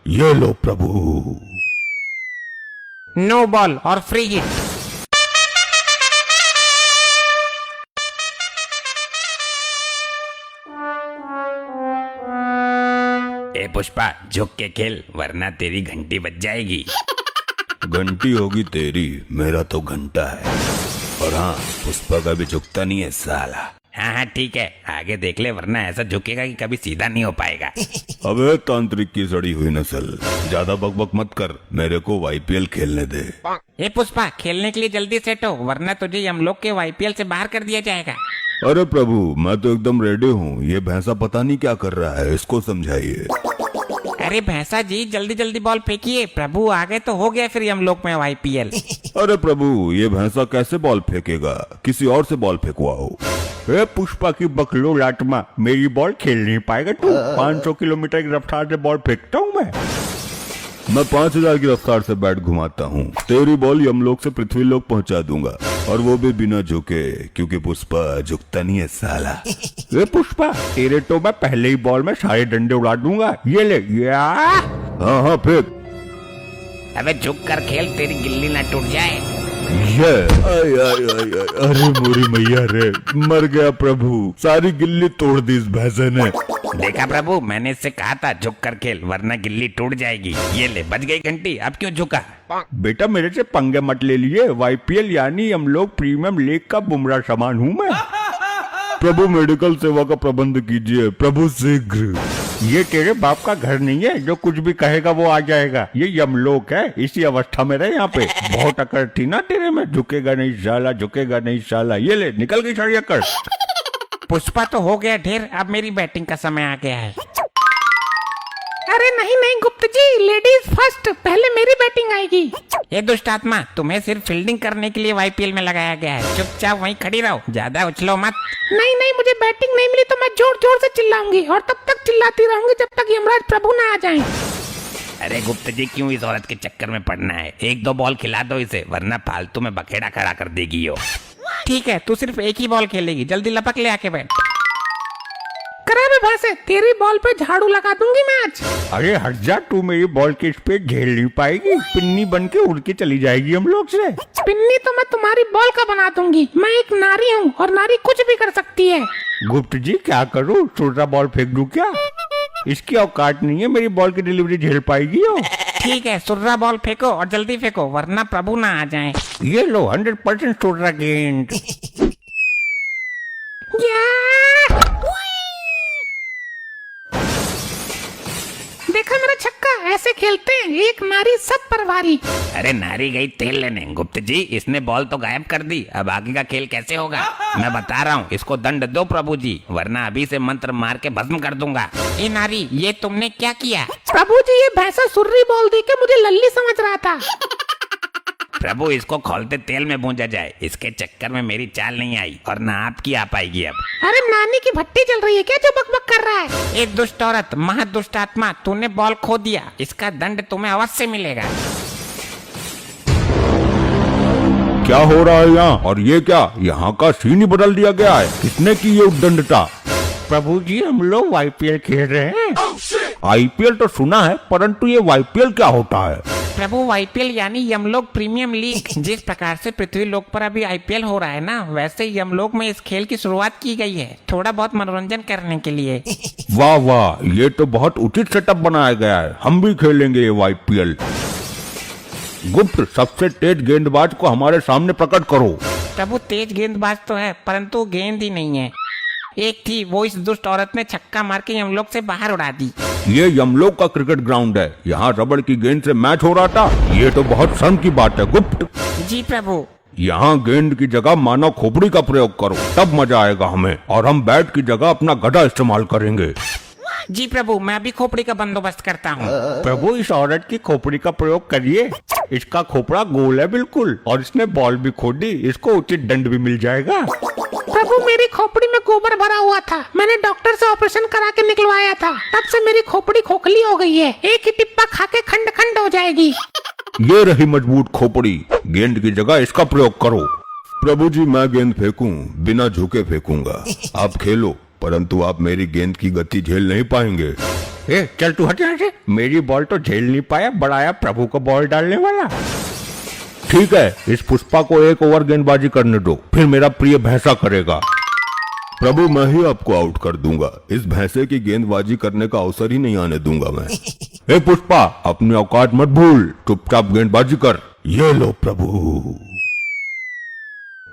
ये लो प्रभु। No ball और free hit. ए पुष्पा, झुक के खेल वरना तेरी घंटी बज जाएगी। घंटी होगी तेरी, मेरा तो घंटा है। और हाँ, पुष्पा का भी झुकता नहीं है साला। हाँ हाँ ठीक है, आगे देख ले वरना ऐसा झुकेगा कि कभी सीधा नहीं हो पाएगा। अबे तांत्रिक की सड़ी हुई नस्ल, ज्यादा बकबक मत कर, मेरे को वाईपीएल खेलने दे। ए पुष्पा, खेलने के लिए जल्दी सेट हो वरना तुझे हम लोग के वाईपीएल से बाहर कर दिया जाएगा। अरे प्रभु, मैं तो एकदम रेडी हूँ। ये भैंसा पता नहीं क्या कर रहा है, इसको समझाइए। अरे भैंसा जी, जल्दी जल्दी बॉल फेंकिए। प्रभु आ गए तो हो गया फिर हम लोग में वाईपीएल। अरे प्रभु, ये भैंसा कैसे बॉल फेंकेगा? किसी और से बॉल फेंकवाओ। ए पुष्पा की बकलो लाटमा, मेरी बॉल खेल नहीं पाएगा तू। 500 किलोमीटर की रफ्तार से बॉल फेंकता हूँ मैं 5000 की रफ्तार से बैट घुमाता हूँ। तेरी बॉल यमलोक से पृथ्वी लोक पहुँचा दूंगा, और वो भी बिना झुके, क्योंकि पुष्पा झुकता नहीं है साला। ए पुष्पा, तेरे तो मैं पहले ही बॉल में सारे डंडे उड़ा दूंगा। ये ले या। हाँ हाँ फेंक। अबे झुक कर खेल, तेरी गिल्ली ना टूट जाए। ये आय आय आय आय, अरे मोरी मैया रे, मर गया प्रभु। सारी गिल्ली तोड़ दी इस भैंसे ने। देखा प्रभु, मैंने इससे कहा था झुक कर खेल वरना गिल्ली टूट जाएगी। ये ले, बज गई घंटी। अब क्यों झुका? बेटा मेरे से पंगे मत ले लिए। वाईपीएल यानी हम लोग प्रीमियम लीग का बुमराह सामान हूँ मैं। प्रभु मेडिकल सेवा का प्रबंध कीजिए प्रभु, शीघ्र। ये तेरे बाप का घर नहीं है जो कुछ भी कहेगा वो आ जाएगा। ये यमलोक है, इसी अवस्था में रहे यहाँ पे। बहुत अकड़ थी ना तेरे में, झुकेगा नहीं साला, झुकेगा नहीं साला। ये ले, निकल गई सारी अकड़। पुष्पा तो हो गया ढेर, अब मेरी बैटिंग का समय आ गया है। अरे नहीं नहीं गुप्त जी, लेडीज फर्स्ट, पहले मेरी बैटिंग आएगी। ये दुष्ट आत्मा, तुम्हें सिर्फ फील्डिंग करने के लिए वाईपीएल में लगाया गया है। चुपचाप वहीं खड़ी रहो, ज्यादा उछलो मत। नहीं नहीं, मुझे बैटिंग नहीं मिली तो मैं जोर जोर से चिल्लाऊंगी, और तब तक चिल्लाती रहूंगी जब तक यमराज प्रभु ना आ जाएं। अरे गुप्त जी, क्यों इस औरत के चक्कर में पड़ना है? एक दो बॉल खिला दो इसे, वरना फालतू में बखेड़ा खड़ा कर देगी यो। ठीक है, तू सिर्फ एक ही बॉल खेलेगी, जल्दी लपक ले आके बैठ। करा बे भासे, तेरी बॉल पे झाड़ू लगा दूंगी मैं आज। अरे हट जा, तू मेरी बॉल की स्पीड झेल नहीं पाएगी। पिन्नी बन के उड़ के चली जाएगी हम लोग से। पिन्नी तो मैं तुम्हारी बॉल का बना दूंगी। मैं एक नारी हूँ और नारी कुछ भी कर सकती है। गुप्त जी क्या करूँ, छोटा बॉल फेंक दूं क्या? इसकी औकात नहीं है मेरी बॉल की डिलीवरी झेल पाएगी हो। ठीक है, सुर्रा बॉल फेंको और जल्दी फेंको वरना प्रभु ना आ जाए। ये लो 100% सुर्रा गेंद। देखा मेरा छक्का, ऐसे खेलते हैं, एक नारी सब पर भारी। अरे नारी गई तेल लेने। गुप्त जी, इसने बॉल तो गायब कर दी, अब आगे का खेल कैसे होगा? मैं बता रहा हूँ, इसको दंड दो प्रभु जी, वरना अभी से मंत्र मार के भस्म कर दूंगा। ए नारी, ये तुमने क्या किया? प्रभु जी, ये भैंसा सुर्री बॉल दे के मुझे लल्ली समझ रहा था। प्रभु, इसको खोलते तेल में भूंजा जाए। इसके चक्कर में मेरी चाल नहीं आई और ना आपकी आ पाएगी अब। अरे नानी की भट्टी चल रही है क्या जो बकबक कर रहा है? एक दुष्ट औरत, महादुष्ट आत्मा, तूने बॉल खो दिया, इसका दंड तुम्हें अवश्य मिलेगा। क्या हो रहा है यहाँ? और ये क्या, यहाँ का सीन ही बदल दिया गया है? किसने की ये उद्दंडता? प्रभु जी, हम लोग वाईपीएल खेल रहे हैं। आईपीएल तो सुना है, परंतु ये वाईपीएल क्या होता है? प्रभु, वाईपीएल यानी यमलोक प्रीमियम लीग। जिस प्रकार से पृथ्वी लोक पर अभी आईपीएल हो रहा है ना, वैसे यमलोक में इस खेल की शुरुआत की गई है, थोड़ा बहुत मनोरंजन करने के लिए। वाह वाह, ये तो बहुत उचित सेटअप बनाया गया है। हम भी खेलेंगे ये वाईपीएल। गुप्त, सबसे तेज गेंदबाज को हमारे सामने प्रकट करो। प्रभु, तेज गेंदबाज तो है, परंतु गेंद ही नहीं है। एक थी, वो इस दुष्ट औरत ने छक्का मार के यमलोक से बाहर उड़ा दी। ये यमलोक का क्रिकेट ग्राउंड है, यहाँ रबड़ की गेंद से मैच हो रहा था। ये तो बहुत शर्म की बात है गुप्त। जी प्रभु। यहाँ गेंद की जगह मानव खोपड़ी का प्रयोग करो, तब मजा आएगा हमें। और हम बैट की जगह अपना गधा इस्तेमाल करेंगे। जी प्रभु, मैं अभी खोपड़ी का बंदोबस्त करता हूँ। प्रभु, इस औरत की खोपड़ी का प्रयोग करिए। इसका खोपड़ा गोल है बिल्कुल, और इसने बॉल भी खो दी, इसको उचित दंड भी मिल जाएगा। प्रभु, मेरी खोपड़ी में गोबर भरा हुआ था, मैंने डॉक्टर से ऑपरेशन करा के निकलवाया था, तब से मेरी खोपड़ी खोखली हो गई है। एक ही टिप्पा खा के खंड खंड हो जाएगी। ये रही मजबूत खोपड़ी, गेंद की जगह इसका प्रयोग करो। प्रभु जी, मैं गेंद फेंकूं, बिना झुके फेंकूंगा। आप खेलो, परंतु आप मेरी गेंद की गति झेल नहीं पाएंगे। ए चल तू हट यहाँ से, मेरी बॉल तो झेल नहीं पाया, बढ़ाया प्रभु को बॉल डालने वाला। ठीक है, इस पुष्पा को एक ओवर गेंदबाजी करने दो, फिर मेरा प्रिय भैंसा करेगा। प्रभु मैं ही आपको आउट कर दूंगा, इस भैंसे की गेंदबाजी करने का अवसर ही नहीं आने दूंगा मैं। ए पुष्पा, अपनी औकात मत भूल, चुपचाप गेंदबाजी कर। ये लो प्रभु।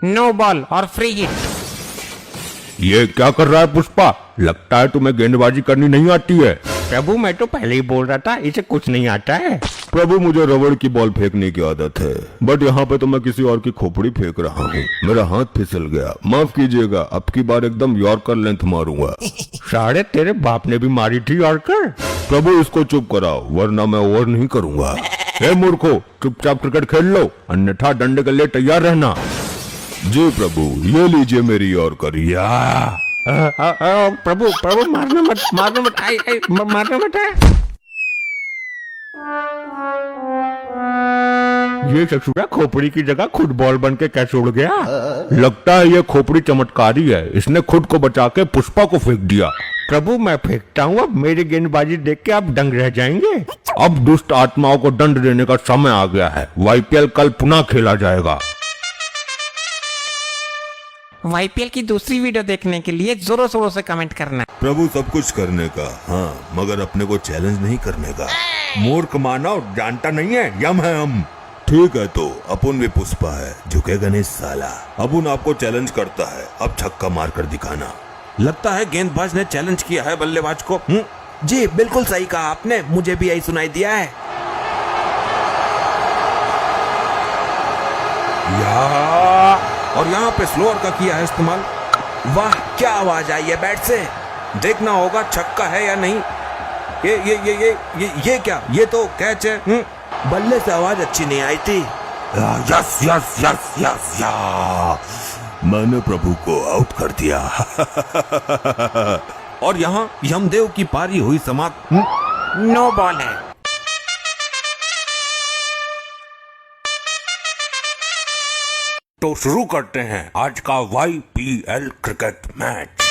नो बॉल और फ्री हिट। ये क्या कर रहा है पुष्पा? लगता है तुम्हें गेंदबाजी करनी नहीं आती है। प्रभु मैं तो पहले ही बोल रहा था, इसे कुछ नहीं आता है। प्रभु मुझे रबड़ की बॉल फेंकने की आदत है, बट यहाँ पे तो मैं किसी और की खोपड़ी फेंक रहा हूँ, मेरा हाथ फिसल गया, माफ कीजिएगा, अब की बार एकदम यॉर्कर लेंथ मारूंगा। साढ़े तेरे बाप ने भी मारी थी यॉर्कर। प्रभु इसको चुप कराओ, वरना मैं ओवर नहीं करूंगा। हे मूर्खो, चुपचाप क्रिकेट खेल लो, अन्यथा डंडे के लिए तैयार रहना। जी प्रभु, ये लीजिए मेरी यॉर्कर। या प्रभु प्रभु मारना मत, मारना मत, मारना मत है। ये ससुरा खोपड़ी की जगह खुद बॉल बन के कैसे उड़ गया? लगता है ये खोपड़ी चमत्कारी है, इसने खुद को बचा के पुष्पा को फेंक दिया। प्रभु मैं फेंकता हूँ, अब मेरी गेंदबाजी देख के आप दंग रह जाएंगे। अब दुष्ट आत्माओं को दंड देने का समय आ गया है। वाईपीएल कल पुनः खेला जाएगा। वाईपीएल की दूसरी वीडियो देखने के लिए जोरों शोरों से कमेंट करना। प्रभु सब कुछ करने का, हाँ, मगर अपने को चैलेंज नहीं करने का। मूर्ख मानव, जानता नहीं है यम है हम। ठीक है तो अपुन भी पुष्पा है, झुकेगा नहीं साला। अपुन आपको चैलेंज करता है, अब छक्का मार कर दिखाना। लगता है गेंदबाज ने चैलेंज किया है बल्लेबाज को। जी बिल्कुल सही कहा आपने, मुझे भी यही सुनाई दिया है। और यहाँ पे स्लोअर का किया है इस्तेमाल। वाह क्या आवाज आई है बैट से। देखना होगा छक्का है या नहीं। ये क्या, ये तो कैच है। बल्ले से आवाज अच्छी नहीं आई थी। यस यस यस यस या, मैंने प्रभु को आउट कर दिया। और यहाँ यमदेव की पारी हुई समाप्त। नो बॉल है। तो शुरू करते हैं आज का वाईपीएल क्रिकेट मैच।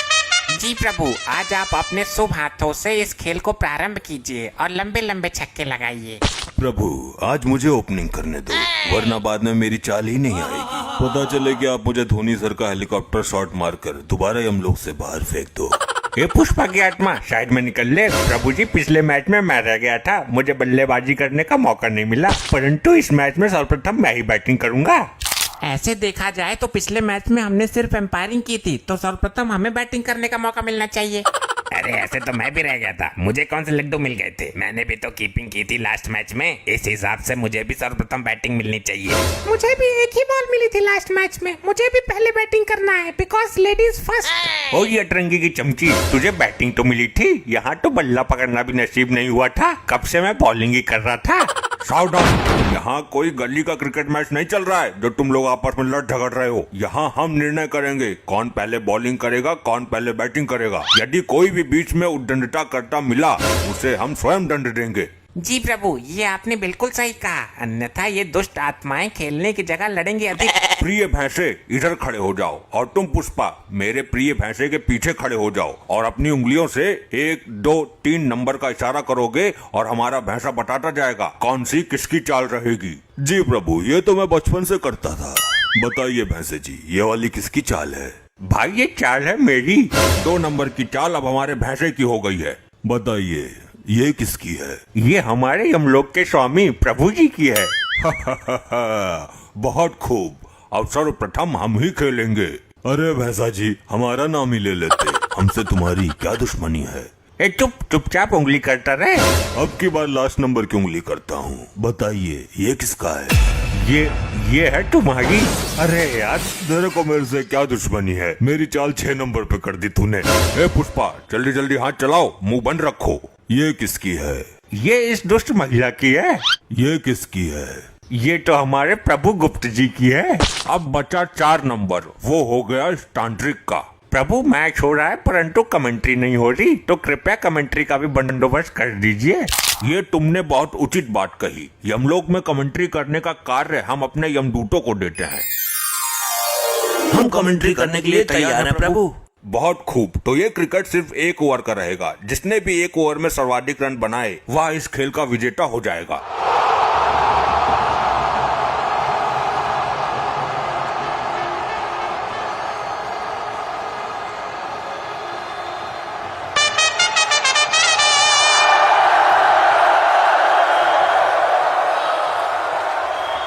जी प्रभु, आज आप अपने शुभ हाथों से इस खेल को प्रारंभ कीजिए और लंबे लंबे छक्के लगाइए। प्रभु आज मुझे ओपनिंग करने दो, वरना बाद में मेरी चाल ही नहीं आएगी। पता चले कि आप मुझे धोनी सर का हेलीकॉप्टर शॉट मारकर दोबारा यमलोक से बाहर फेंक दो। ये पुष्पा की आत्मा शायद में निकल ले। प्रभु जी पिछले मैच में मैं रह गया था, मुझे बल्लेबाजी करने का मौका नहीं मिला, परंतु इस मैच में सर्वप्रथम मैं ही बैटिंग करूंगा। ऐसे देखा जाए तो पिछले मैच में हमने सिर्फ एम्पायरिंग की थी, तो सर्वप्रथम हमें बैटिंग करने का मौका मिलना चाहिए। अरे ऐसे तो मैं भी रह गया था, मुझे कौन से लड्डू मिल गए थे? मैंने भी तो कीपिंग की थी लास्ट मैच में, इस हिसाब से मुझे भी सर्वप्रथम बैटिंग मिलनी चाहिए। मुझे भी एक ही बॉल मिली थी लास्ट मैच में, मुझे भी पहले बैटिंग करना है, बिकॉज लेडीज फर्स्ट। ओ ये अटरंगी की चमची, तुझे बैटिंग तो मिली थी, यहाँ तो बल्ला पकड़ना भी नसीब नहीं हुआ था। कब से मैं बॉलिंग ही कर रहा था। साउड ऑफ, यहाँ कोई गली का क्रिकेट मैच नहीं चल रहा है जो तुम लोग आपस में लड़ झगड़ रहे हो। यहाँ हम निर्णय करेंगे कौन पहले बॉलिंग करेगा, कौन पहले बैटिंग करेगा। यदि कोई भी बीच में उद्दंडता करता मिला, उसे हम स्वयं दंड देंगे। जी प्रभु, ये आपने बिल्कुल सही कहा, अन्यथा ये दुष्ट आत्माएं खेलने की जगह लड़ेंगे अधिक। प्रिय भैंसे इधर खड़े हो जाओ, और तुम पुष्पा मेरे प्रिय भैंसे के पीछे खड़े हो जाओ, और अपनी उंगलियों से 1, 2, 3 नंबर का इशारा करोगे और हमारा भैंसा बताता जाएगा कौन सी किसकी चाल रहेगी। जी प्रभु, ये तो मैं बचपन से करता था। बताइए भैंसे जी, ये वाली किसकी चाल है? भाई ये चाल है मेरी। 2 नंबर की चाल अब हमारे भैंसे की हो गई है। बताइए ये किसकी है? ये हमारे यमलोक के स्वामी प्रभु जी की है। बहुत खूब, अब सर्वप्रथम हम ही खेलेंगे। अरे भैंसा जी, हमारा नाम ही ले लेते, हमसे तुम्हारी क्या दुश्मनी है? ए चुपचाप उंगली करता रहे। अब की बार लास्ट नंबर की उंगली करता हूँ। बताइए ये किसका है? ये है तुम्हारी। अरे यार, तेरे को मेरे से क्या दुश्मनी है? मेरी चाल 6 नंबर पे कर दी तूने। ए पुष्पा जल्दी जल्दी हाथ चलाओ, मुंह बंद रखो। ये किसकी है? ये इस दुष्ट महिला की है। ये किसकी है? ये तो हमारे प्रभु गुप्त जी की है। अब बचा 4 नंबर, वो हो गया इस तांत्रिक का। प्रभु मैच हो रहा है परंतु कमेंट्री नहीं हो रही, तो कृपया कमेंट्री का भी बंदोबस्त कर दीजिए। ये तुमने बहुत उचित बात कही। यमलोक में कमेंट्री करने का कार्य हम अपने यमदूतों को देते हैं। हम कमेंट्री करने के लिए तैयार हैं प्रभु। बहुत खूब। तो ये क्रिकेट सिर्फ एक ओवर का रहेगा। जिसने भी एक ओवर में सर्वाधिक रन बनाए वह इस खेल का विजेता हो जाएगा।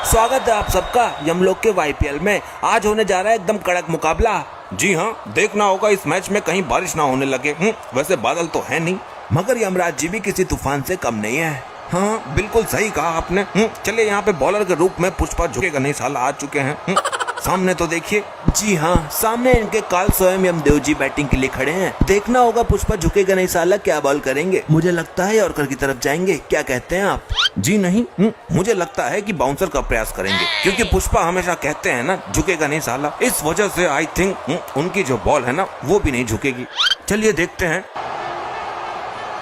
स्वागत है आप सबका यमलोक के वाईपीएल में। आज होने जा रहा है एकदम कड़क मुकाबला। जी हाँ, देखना होगा इस मैच में कहीं बारिश ना होने लगे। वैसे बादल तो है नहीं, मगर यमराज जी भी किसी तूफान से कम नहीं है। हाँ, बिल्कुल सही कहा आपने। चलिए, यहाँ पे बॉलर के रूप में पुष्पा झुकेगा नहीं साला आ चुके हैं। सामने तो देखिए। जी हाँ, सामने इनके काल स्वयं यमदेव जी बैटिंग के लिए खड़े हैं। देखना होगा पुष्पा झुकेगा नहीं साला क्या बॉल करेंगे। मुझे लगता है यॉर्कर की तरफ जाएंगे। क्या कहते हैं आप? जी नहीं, मुझे लगता है कि बाउंसर का प्रयास करेंगे, क्योंकि पुष्पा हमेशा कहते हैं ना झुकेगा नहीं साला। इस वजह से आई थिंक उनकी जो बॉल है ना वो भी नहीं झुकेगी। चलिए देखते हैं।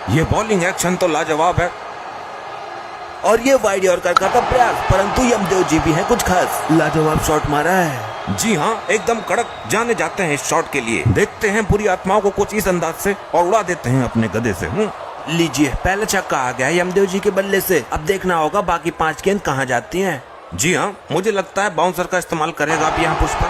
ये बॉलिंग एक्शन तो लाजवाब है। और ये वाइड यॉर्कर का था प्रयास, परंतु यमदेव जी भी हैं कुछ खास। लाजवाब शॉट मारा है। जी हाँ, एकदम कड़क जाने जाते हैं इस शॉट के लिए। देखते हैं पूरी आत्माओं को कुछ इस अंदाज से और उड़ा देते हैं अपने गधे से। लीजिए, पहले छक्का आ गया यमदेव जी के बल्ले से। अब देखना होगा बाकी 5 गेंद कहाँ जाती हैं। जी हाँ, मुझे लगता है बाउंसर का इस्तेमाल करेगा अब यहाँ पुष्पा।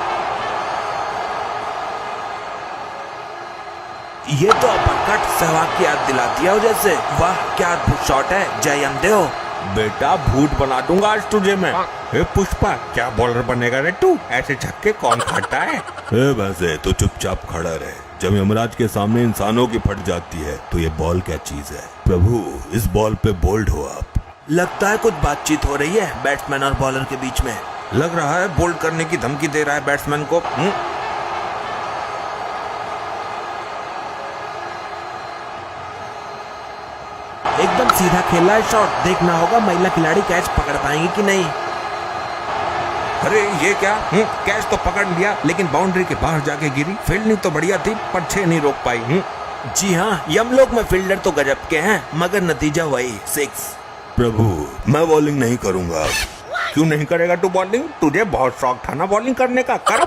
ये तो अपरकट सहवाग की याद दिला दिया हो जैसे। वाह क्या अद्भुत शॉट है। जय यमदेव। बेटा भूत बना दूंगा आज तुझे मैं। हे पुष्पा, क्या बॉलर बनेगा रे तू? ऐसे छक्के कौन खाता है? वैसे तो चुपचाप खड़ा रहे। जब यमराज के सामने इंसानों की फट जाती है तो ये बॉल क्या चीज है। प्रभु, इस बॉल पे बोल्ड हो आप। लगता है कुछ बातचीत हो रही है बैट्समैन और बॉलर के बीच में। लग रहा है बोल्ड करने की धमकी दे रहा है बैट्समैन को। एकदम सीधा खेला है शॉट। देखना होगा महिला खिलाड़ी कैच पकड़ पाएंगी कि नहीं। अरे ये क्या, कैच तो पकड़ लिया लेकिन बाउंड्री के बाहर जाके गिरी। फील्डिंग तो बढ़िया थी पर 6 नहीं रोक पाई। जी हाँ, यमलोक में फील्डर तो गजब के हैं, मगर नतीजा वही 6। प्रभु, मैं बॉलिंग नहीं करूंगा। क्यों नहीं करेगा तू बॉलिंग? तुझे बहुत शौक था ना बॉलिंग करने का, कर।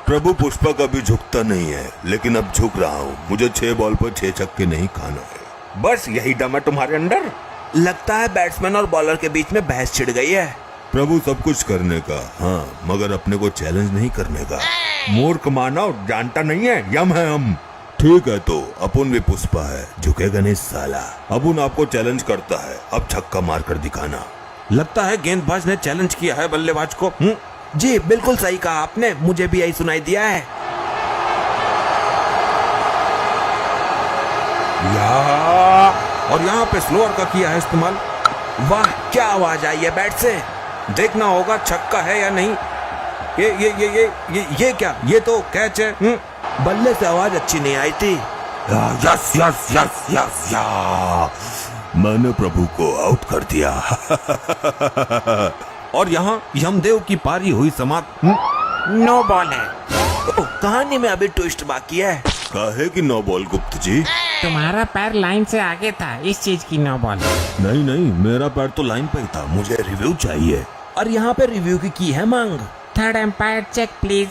प्रभु, पुष्पा कभी झुकता नहीं है, लेकिन अब झुक रहा हूँ। मुझे 6 बॉल पर 6 छक्के नहीं खाना है। बस यही दम है तुम्हारे अंदर। लगता है बैट्समैन और बॉलर के बीच में बहस छिड़ गई है। प्रभु, सब कुछ करने का, हाँ, मगर अपने को चैलेंज नहीं करने का। मूर्ख मानव, जानता नहीं है यम है हम। ठीक है, तो अपुन भी पुष्पा है, झुकेगा नहीं साला। अपुन आपको चैलेंज करता है, अब छक्का मार कर दिखाना। लगता है गेंदबाज ने चैलेंज किया है बल्लेबाज को। जी बिल्कुल सही कहा आपने, मुझे भी यही सुनाई दिया है। और यहाँ पे स्लोअर का किया है इस्तेमाल। वाह क्या आवाज आई है बैट से। देखना होगा छक्का है या नहीं। ये क्या, ये तो कैच है। बल्ले से आवाज अच्छी नहीं आई थी। यस यस यस यस या, मैंने प्रभु को आउट कर दिया। और यहाँ यमदेव की पारी हुई समाप्त। नो बॉल है। कहानी में अभी ट्विस्ट बाकी है। काहे की 9 बॉल गुप्त जी? तुम्हारा पैर लाइन से आगे था, इस चीज की नो बॉल। नहीं नहीं, मेरा पैर तो लाइन पे ही था। मुझे रिव्यू चाहिए। और यहाँ पे रिव्यू की है मांग। Third umpire check please.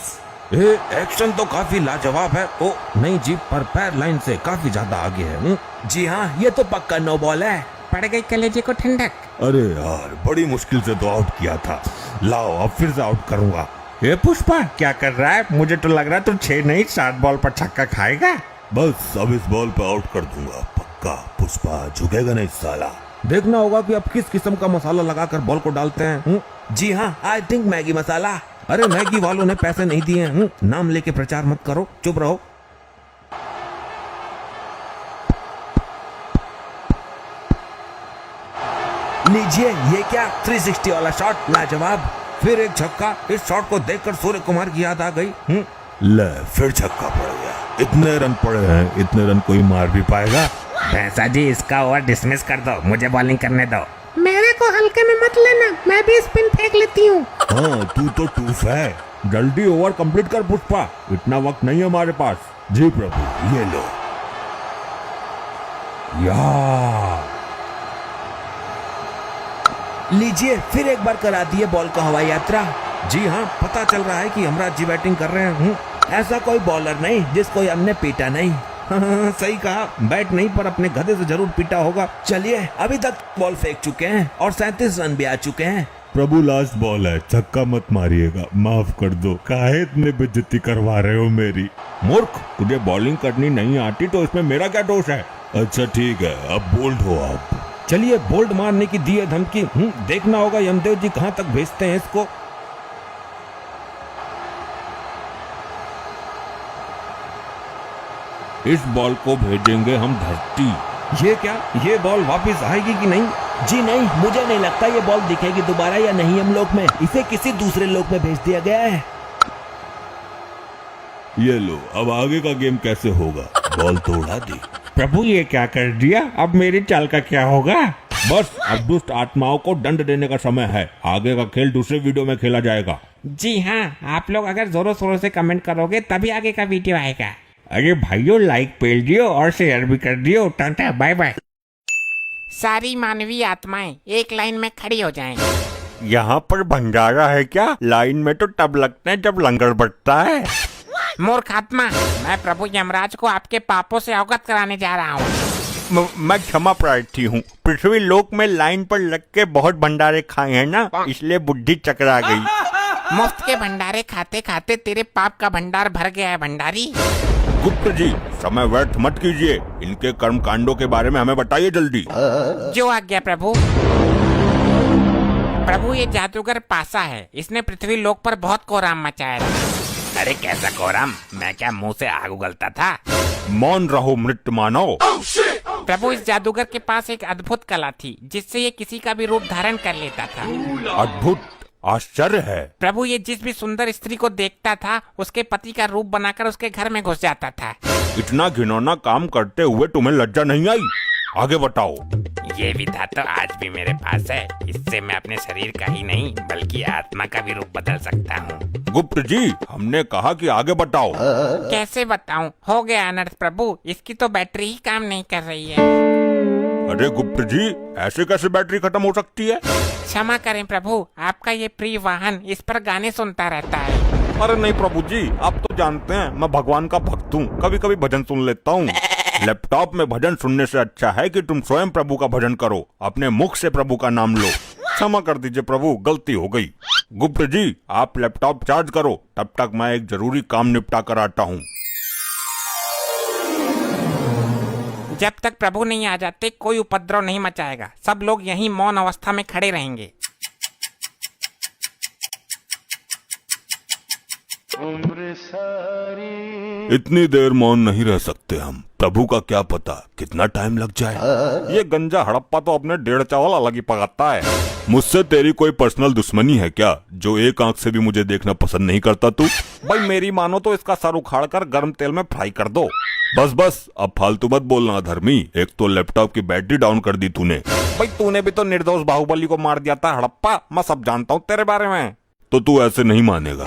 Action तो काफी लाजवाब है। ओ नहीं जी, पर पैर लाइन से काफी ज्यादा आगे है। जी हाँ, ये तो पक्का नो बॉल है। पड़ गई कलेजे को ठंडक। अरे यार, बड़ी मुश्किल से तो आउट किया था। लाओ अब फिर से आउट करूंगा। ये पुष्पा क्या कर रहा है? मुझे तो लग रहा है तू 6 नहीं 7 बॉल पर छक्का खाएगा। बस अब इस बॉल पे आउट कर दूंगा पक्का। पुष्पा झुकेगा नहीं साला। देखना होगा कि अब किस किस्म का मसाला लगाकर बॉल को डालते हैं। जी हाँ, आई थिंक मैगी मसाला। अरे मैगी वालों ने पैसे नहीं दिए हैं। नाम लेके प्रचार मत करो, चुप रहो। लीजिए, ये क्या 360 वाला शॉट, लाजवाब। फिर एक छक्का। इस शॉट को देखकर सूर्य कुमार की याद आ गई। ले, फिर छक्का पड़ गया। इतने रन पड़े हैं, इतने रन कोई मार भी पाएगा? भैंसा जी, इसका ओवर डिसमिस कर दो, मुझे बॉलिंग करने दो। मेरे को हल्के में मत लेना, मैं भी स्पिन फेंक लेती हूँ। हाँ, तू तो टूफ है। जल्दी ओवर कंप्लीट कर पुष्पा, इतना वक्त नहीं है हमारे पास। जी प्रभु, ये लो। या लीजिए, फिर एक बार करा दिए बॉल का हवाई यात्रा। जी हाँ, पता चल रहा है कि यमराज जी बैटिंग कर रहे हैं। ऐसा कोई बॉलर नहीं जिसको हमने पीटा नहीं। सही कहा, बैट नहीं पर अपने गधे से जरूर पीटा होगा। चलिए, अभी तक बॉल फेंक चुके हैं और 37 रन भी आ चुके हैं। प्रभु लास्ट बॉल है, छक्का मत मारिएगा, माफ कर दो। काहे इतने बेइज्जती करवा रहे हो मेरी? मूर्ख, तुझे बॉलिंग करनी नहीं आती तो इसमें मेरा क्या दोष है? अच्छा ठीक है, अब बोल्ड हो आप। चलिए, बोल्ड मारने की दी है धमकी। देखना होगा यमदेव जी कहाँ तक भेजते हैं इसको। इस बॉल को भेजेंगे हम धरती। ये क्या, ये बॉल वापस आएगी कि नहीं? जी नहीं, मुझे नहीं लगता ये बॉल दिखेगी दोबारा या नहीं यमलोक में। इसे किसी दूसरे लोक में भेज दिया गया है। ये लो, अब आगे का गेम कैसे होगा? बॉल तो उड़ा दी। प्रभु ये क्या कर दिया? अब मेरी चाल का क्या होगा? बस, अब दुष्ट आत्माओं को दंड देने का समय है। आगे का खेल दूसरे वीडियो में खेला जाएगा। जी हाँ, आप लोग अगर जोरों शोरों से कमेंट करोगे तभी आगे का वीडियो आएगा। अरे भाइयों, लाइक पेल दियो और शेयर भी कर दियो। Tata, bye bye. सारी मानवीय आत्माएं एक लाइन में खड़ी हो जाएं। यहाँ पर भंडारा है क्या? लाइन में तो तब लगते हैं जब लंगर बटता है। मूर्ख आत्मा, मैं प्रभु यमराज को आपके पापों से अवगत कराने जा रहा हूँ। मैं क्षमा प्रार्थी हूँ। पृथ्वी लोक में लाइन पर लग के बहुत भंडारे खाए हैं ना, इसलिए बुद्धि चकरा गई। मुफ्त के भंडारे खाते खाते तेरे पाप का भंडार भर गया है भंडारी। गुप्त जी, समय व्यर्थ मत कीजिए। इनके कर्म कांडों के बारे में हमें बताइए जल्दी। जो आज्ञा प्रभु। प्रभु, ये जादूगर पासा है, इसने पृथ्वी लोक पर बहुत कोहराम मचाया था। अरे कैसा कोहराम? मैं क्या मुंह से आग उगलता था? मौन रहो मृत मानव। प्रभु, इस जादूगर के पास एक अद्भुत कला थी जिससे ये किसी का भी रूप धारण कर लेता था। अद्भुत, आश्चर्य है। प्रभु, ये जिस भी सुंदर स्त्री को देखता था उसके पति का रूप बनाकर उसके घर में घुस जाता था। इतना घिनौना काम करते हुए तुम्हें लज्जा नहीं आई? आगे बताओ। ये विधा तो आज भी मेरे पास है। इससे मैं अपने शरीर का ही नहीं बल्कि आत्मा का भी रूप बदल सकता हूँ। गुप्त जी, हमने कहा कि आगे बताओ। कैसे बताऊं? हो गया अनर्थ प्रभु, इसकी तो बैटरी ही काम नहीं कर रही है। अरे गुप्त जी, ऐसे कैसे बैटरी खत्म हो सकती है? क्षमा करें प्रभु, आपका ये प्रिय वाहन इस पर गाने सुनता रहता है। अरे नहीं प्रभु जी, आप तो जानते हैं मैं भगवान का भक्त हूँ, कभी कभी भजन सुन लेता हूँ। लैपटॉप में भजन सुनने से अच्छा है कि तुम स्वयं प्रभु का भजन करो, अपने मुख से प्रभु का नाम लो। क्षमा कर दीजिए प्रभु, गलती हो गई। गुप्त जी, आप लैपटॉप चार्ज करो, तब तक मैं एक जरूरी काम निपटा कर आता हूँ। जब तक प्रभु नहीं आ जाते कोई उपद्रव नहीं मचाएगा। सब लोग यहीं मौन अवस्था में खड़े रहेंगे। इतनी देर मौन नहीं रह सकते हम। प्रभु का क्या पता कितना टाइम लग जाए। ये गंजा हड़प्पा तो अपने 1.5 चावल अलग ही पकाता है। मुझसे तेरी कोई पर्सनल दुश्मनी है क्या, जो एक आंख से भी मुझे देखना पसंद नहीं करता तू? भाई मेरी मानो तो इसका सर उखाड़ कर गर्म तेल में फ्राई कर दो। बस बस, अब फालतू मत बोलना धर्मी। एक तो लैपटॉप की बैटरी डाउन कर दी तूने। भाई तूने भी तो निर्दोष बाहुबली को मार दिया था हड़प्पा, मैं सब जानता हूँ तेरे बारे में। तो तू ऐसे नहीं मानेगा।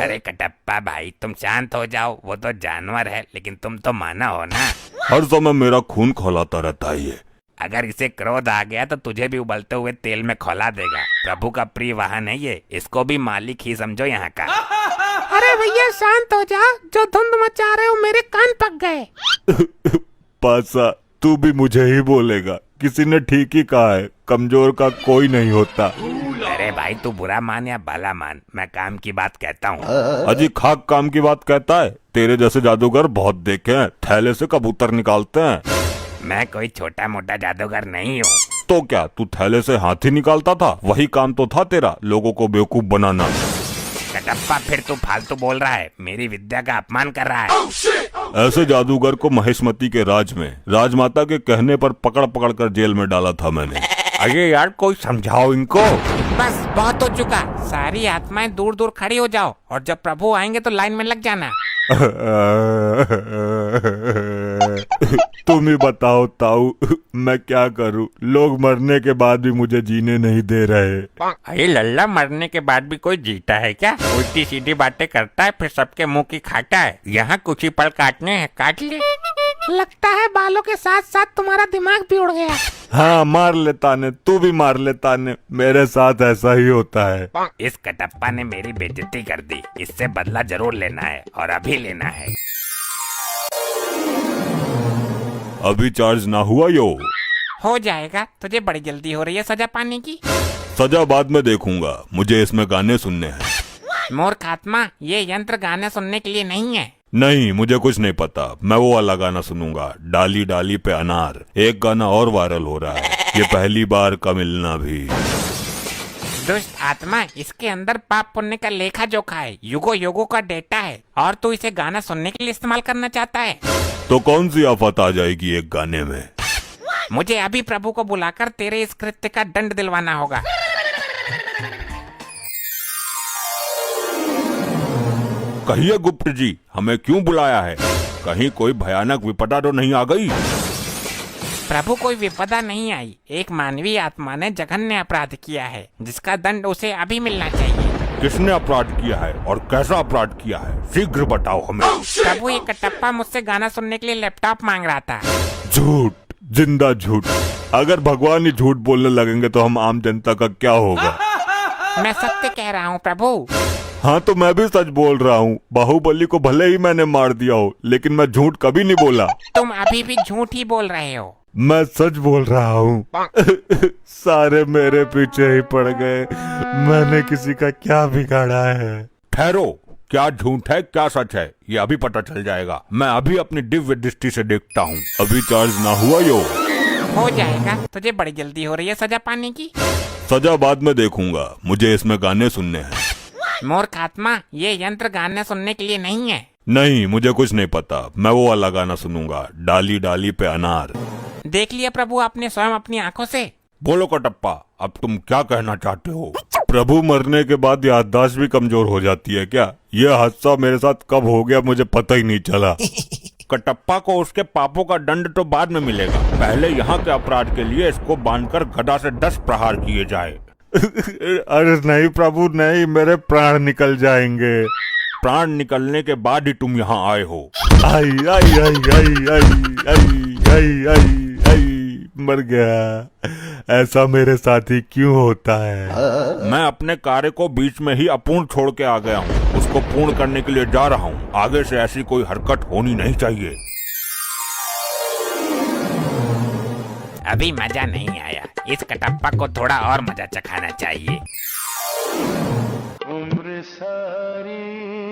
अरे कटप्पा भाई, तुम शांत हो जाओ। वो तो जानवर है लेकिन तुम तो माना हो ना। हर समय मेरा खून खौलाता रहता है ये। अगर इसे क्रोध आ गया तो तुझे भी उबलते हुए तेल में खौला देगा। प्रभु का प्रिय वाहन है ये, इसको भी मालिक ही समझो यहाँ का। अरे भैया शांत हो जा, जो धुंध मचा रहे हो मेरे कान पक गए। पासा, तू भी मुझे ही बोलेगा? किसी ने ठीक ही कहा है, कमजोर का कोई नहीं होता। अरे भाई, तू बुरा मान या भला मान, मैं काम की बात कहता हूँ। अजी खाक काम की बात कहता है? तेरे जैसे जादूगर बहुत देखे हैं, थैले से कबूतर निकालते हैं। मैं कोई छोटा मोटा जादूगर नहीं हूँ। तो क्या तू थैले से हाथी निकालता था? वही काम तो था तेरा, लोगों को बेवकूफ बनाना। कटप्पा, फिर तू फालतू बोल रहा है, मेरी विद्या का अपमान कर रहा है। ऐसे जादूगर को महेशमती के राज में राजमाता के कहने पर पकड़ पकड़ कर जेल में डाला था मैंने। अरे यार, कोई समझाओ इनको। बस बहुत हो चुका, सारी आत्माएं दूर दूर खड़ी हो जाओ और जब प्रभु आएंगे तो लाइन में लग जाना। तुम ही बताओ ताऊ, मैं क्या करूं? लोग मरने के बाद भी मुझे जीने नहीं दे रहे। अरे लल्ला, मरने के बाद भी कोई जीता है क्या? उल्टी सीधी बातें करता है फिर सबके मुंह की खाता है। यहाँ कुछ ही पल काटने हैं, काट ले। लगता है बालों के साथ साथ तुम्हारा दिमाग भी उड़ गया। हाँ मार ले ताने, तू भी मार ले ताने, मेरे साथ ऐसा ही होता है। इस कटप्पा ने मेरी बेइज्जती कर दी, इससे बदला जरूर लेना है और अभी लेना है। अभी चार्ज ना हुआ यो। हो जाएगा, तुझे बड़ी जल्दी हो रही है सजा पाने की। सजा बाद में देखूंगा, मुझे इसमें गाने सुनने हैं। मूर्ख आत्मा, ये यंत्र गाने सुनने के लिए नहीं है। नहीं, मुझे कुछ नहीं पता, मैं वो वाला गाना सुनूंगा, डाली डाली पे अनार। एक गाना और वायरल हो रहा है, ये पहली बार का मिलना भी। दुष्ट आत्मा, इसके अंदर पाप पुण्य का लेखा जोखा है, युगो युगो का डेटा है, और तू इसे गाना सुनने के लिए इस्तेमाल करना चाहता है। तो कौन सी आफत आ जाएगी एक गाने में? मुझे अभी प्रभु को बुलाकर तेरे इस कृत्य का दंड दिलवाना होगा। कहिए गुप्त जी, हमें क्यों बुलाया है? कहीं कोई भयानक विपदा तो नहीं आ गई? प्रभु, कोई विपदा नहीं आई। एक मानवीय आत्मा ने जघन्य अपराध किया है, जिसका दंड उसे अभी मिलना चाहिए। किसने अपराध किया है और कैसा अपराध किया है? शीघ्र बताओ हमें। प्रभु, ये कटप्पा मुझसे गाना सुनने के लिए लैपटॉप मांग रहा था। झूठ, जिंदा झूठ। अगर भगवान ही झूठ बोलने लगेंगे तो हम आम जनता का क्या होगा? मैं सत्य कह रहा हूँ प्रभु। हाँ तो मैं भी सच बोल रहा हूँ। बाहुबली को भले ही मैंने मार दिया हो, लेकिन मैं झूठ कभी नहीं बोला। तुम अभी भी झूठ ही बोल रहे हो। मैं सच बोल रहा हूँ। सारे मेरे पीछे ही पड़ गए, मैंने किसी का क्या बिगाड़ा है? ठहरो, क्या झूठ है क्या सच है ये अभी पता चल जाएगा। मैं अभी अपनी दिव्य दृष्टि से देखता हूँ। अभी चार्ज ना हुआ यो। हो जाएगा, तुझे बड़ी जल्दी हो रही है सजा पाने की। सजा बाद में देखूंगा, मुझे इसमें गाने सुनने हैं। मूर्ख आत्मा, ये यंत्र गाने सुनने के लिए नहीं है। नहीं, मुझे कुछ नहीं पता, मैं वो वाला गाना सुनूंगा, डाली डाली पे अनार। देख लिया प्रभु आपने स्वयं अपनी आंखों से। बोलो कटप्पा, अब तुम क्या कहना चाहते हो? प्रभु, मरने के बाद याददाश्त भी कमजोर हो जाती है क्या? यह हादसा मेरे साथ कब हो गया मुझे पता ही नहीं चला। कटप्पा को उसके पापों का दंड तो बाद में मिलेगा, पहले यहाँ के अपराध के लिए इसको बांधकर गदा से 10 प्रहार किए जाए। अरे नहीं प्रभु नहीं, मेरे प्राण निकल जाएंगे। प्राण निकलने के बाद ही तुम यहाँ आए हो। आई आई आई आई आई आई आई आई आई, मर गया। ऐसा मेरे साथ ही क्यों होता है? मैं अपने कार्य को बीच में ही अपूर्ण छोड़ के आ गया हूँ, उसको पूर्ण करने के लिए जा रहा हूँ। आगे से ऐसी कोई हरकत होनी नहीं चाहिए। अभी मजा नहीं आया, इस कटप्पा को थोड़ा और मजा चखाना चाहिए।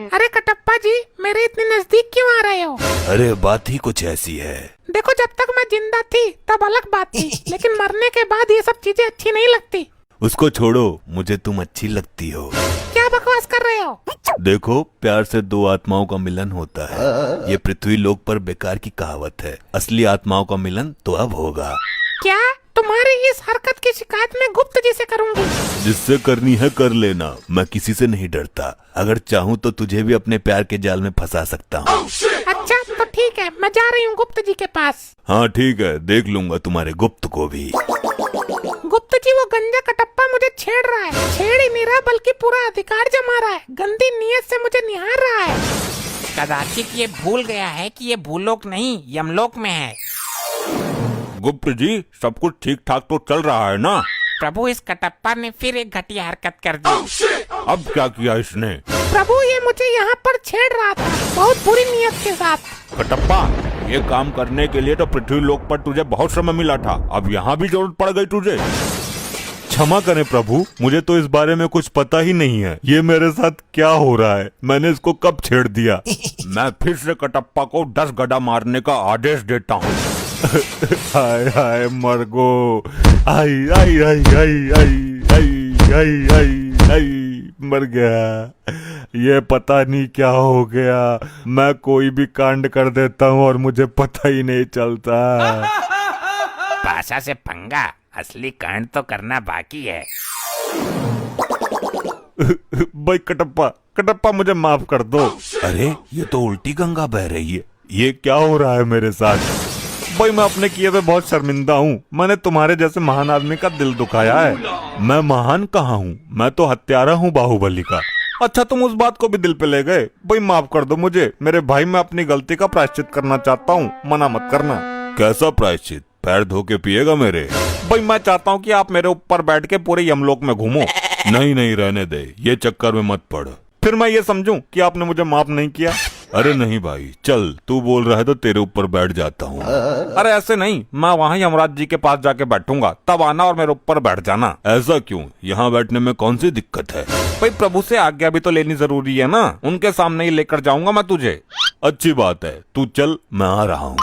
अरे कटप्पा जी, मेरे इतने नजदीक क्यों आ रहे हो? अरे बात ही कुछ ऐसी है। देखो, जब तक मैं जिंदा थी तब अलग बात थी, लेकिन मरने के बाद ये सब चीजें अच्छी नहीं लगती। उसको छोड़ो, मुझे तुम अच्छी लगती हो। क्या बकवास कर रहे हो? देखो, प्यार से दो आत्माओं का मिलन होता है। ये पृथ्वी लोक पर बेकार की कहावत है, असली आत्माओं का मिलन तो अब होगा। क्या? तुम्हारी इस हरकत की शिकायत मैं गुप्त जी से करूंगी। जिससे करनी है कर लेना, मैं किसी से नहीं डरता। अगर चाहूँ तो तुझे भी अपने प्यार के जाल में फंसा सकता हूँ। अच्छा तो ठीक है, मैं जा रही हूँ गुप्त जी के पास। हाँ ठीक है, देख लूंगा तुम्हारे गुप्त को भी। गुप्त जी, वो गंजा कटप्पा मुझे छेड़ रहा है। छेड़ ही नहीं रहा बल्कि पूरा अधिकार जमा रहा है, गंदी नीयत से मुझे निहार रहा है। कदाचित ये भूल गया है कि ये भूलोक नहीं यमलोक में है। गुप्त जी, सब कुछ ठीक ठाक तो चल रहा है ना? प्रभु, इस कटप्पा ने फिर एक घटिया हरकत कर दी। अब क्या किया इसने? प्रभु, ये मुझे यहाँ पर छेड़ रहा था बहुत बुरी नीयत के साथ। कटप्पा, ये काम करने के लिए तो पृथ्वी लोक पर तुझे बहुत समय मिला था, अब यहाँ भी जरूरत पड़ गई तुझे। क्षमा करें प्रभु, मुझे तो इस बारे में कुछ पता ही नहीं है। ये मेरे साथ क्या हो रहा है? मैंने इसको कब छेड़ दिया? मैं फिर से कटप्पा को 10 गदा मारने का आदेश देता हूँ। हाय हाय मरगो, आई आई आई आई आई आई आई आई आई, मर गया। ये पता नहीं क्या हो गया, मैं कोई भी कांड कर देता हूँ और मुझे पता ही नहीं चलता। पाशा से पंगा, असली कांड तो करना बाकी है। भाई कटप्पा, कटप्पा मुझे माफ कर दो। अरे ये तो उल्टी गंगा बह रही है, ये क्या हो रहा है मेरे साथ? भाई मैं अपने किए पे बहुत शर्मिंदा हूँ। मैंने तुम्हारे जैसे महान आदमी का दिल दुखाया है। मैं महान कहाँ हूँ, मैं तो हत्यारा हूँ बाहुबली का। अच्छा तुम उस बात को भी दिल पे ले गए। भाई माफ कर दो मुझे मेरे भाई, मैं अपनी गलती का प्रायश्चित करना चाहता हूँ, मना मत करना। कैसा प्रायश्चित? पैर धो के पिएगा मेरे? भाई मैं चाहता हूँ कि आप मेरे ऊपर बैठ के पूरे यमलोक में घूमो। नहीं नहीं रहने दे, ये चक्कर में मत पड़। फिर मैं ये समझूं कि आपने मुझे माफ नहीं किया? अरे नहीं भाई, चल तू बोल रहा है तो तेरे ऊपर बैठ जाता हूँ। अरे ऐसे नहीं, मैं वहाँ यमराज जी के पास जाके बैठूंगा, तब आना और मेरे ऊपर बैठ जाना। ऐसा क्यों? यहाँ बैठने में कौन सी दिक्कत है? भाई प्रभु से आज्ञा भी तो लेनी जरूरी है ना, उनके सामने ही लेकर जाऊंगा मैं तुझे। अच्छी बात है, तू चल, मैं आ रहा हूँ।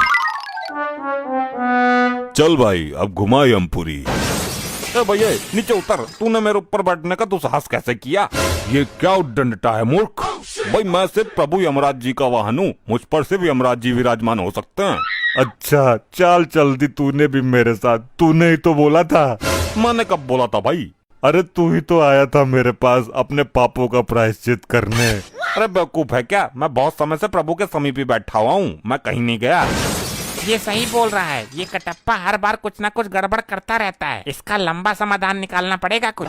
चल भाई अब घुमा यमपुरी। भैया नीचे उतर, तूने मेरे ऊपर बैठने का दुस्साहस कैसे किया? ये क्या उद्दंडता है मूर्ख? भाई मैं सिर्फ प्रभु यमराज जी का वाहन हूँ, मुझ पर सिर्फ यमराज जी विराजमान हो सकते हैं। अच्छा चाल चल दी तूने भी मेरे साथ, तूने ही तो बोला था। मैंने कब बोला था भाई? अरे तू ही तो आया था मेरे पास अपने पापों का प्रायश्चित करने। अरे बेवकूफ है क्या? मैं बहुत समय से प्रभु के समीप ही बैठा हुआ हूँ, मैं कहीं नहीं गया। ये सही बोल रहा है, ये कटप्पा हर बार कुछ ना कुछ गड़बड़ करता रहता है, इसका लंबा समाधान निकालना पड़ेगा कुछ।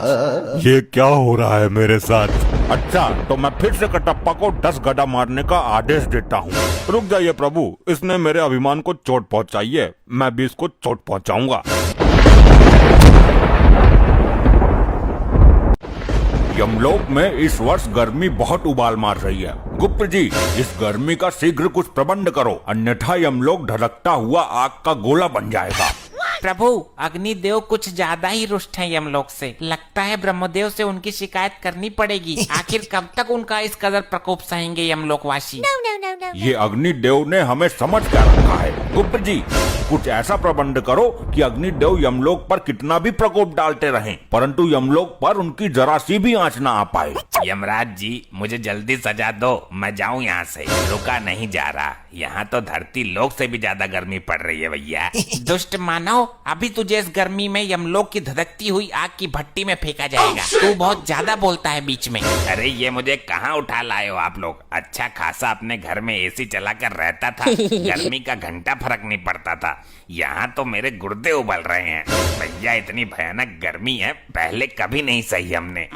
ये क्या हो रहा है मेरे साथ? अच्छा तो मैं फिर से कटप्पा को 10 गड्ढा मारने का आदेश देता हूँ। रुक जाइए प्रभु, इसने मेरे अभिमान को चोट पहुंचाई है, मैं भी इसको चोट पहुंचाऊंगा। यमलोक में इस वर्ष गर्मी बहुत उबाल मार रही है। गुप्त जी, इस गर्मी का शीघ्र कुछ प्रबंध करो, अन्यथा यमलोक धड़कता हुआ आग का गोला बन जाएगा। प्रभु अग्निदेव कुछ ज्यादा ही रुष्ट हैं यमलोक से, लगता है ब्रह्मदेव से उनकी शिकायत करनी पड़ेगी। आखिर कब तक उनका इस कदर प्रकोप सहेंगे यमलोकवासी? ये अग्निदेव ने हमें समझ क्या रखा है। गुप्त जी, कुछ ऐसा प्रबंध करो कि अग्निदेव यमलोक पर कितना भी प्रकोप डालते रहें, परंतु यमलोक पर उनकी जरा सी भी आंच ना आ पाए। यमराज जी मुझे जल्दी सजा दो, मैं जाऊं यहाँ से, रुका नहीं जा रहा। यहाँ तो धरती लोक से भी ज्यादा गर्मी पड़ रही है भैया। दुष्ट मानव, अभी तुझे इस गर्मी में यमलोक की धधकती हुई आग की भट्टी में फेंका जाएगा। तू बहुत ज्यादा बोलता है बीच में। अरे ये मुझे कहाँ उठा लाए हो आप लोग? अच्छा खासा अपने घर में एसी चला कर रहता था, गर्मी का घंटा फर्क नहीं पड़ता था। यहाँ तो मेरे गुर्दे उबल रहे हैं भैया, इतनी भयानक गर्मी है, पहले कभी नहीं सही हमने।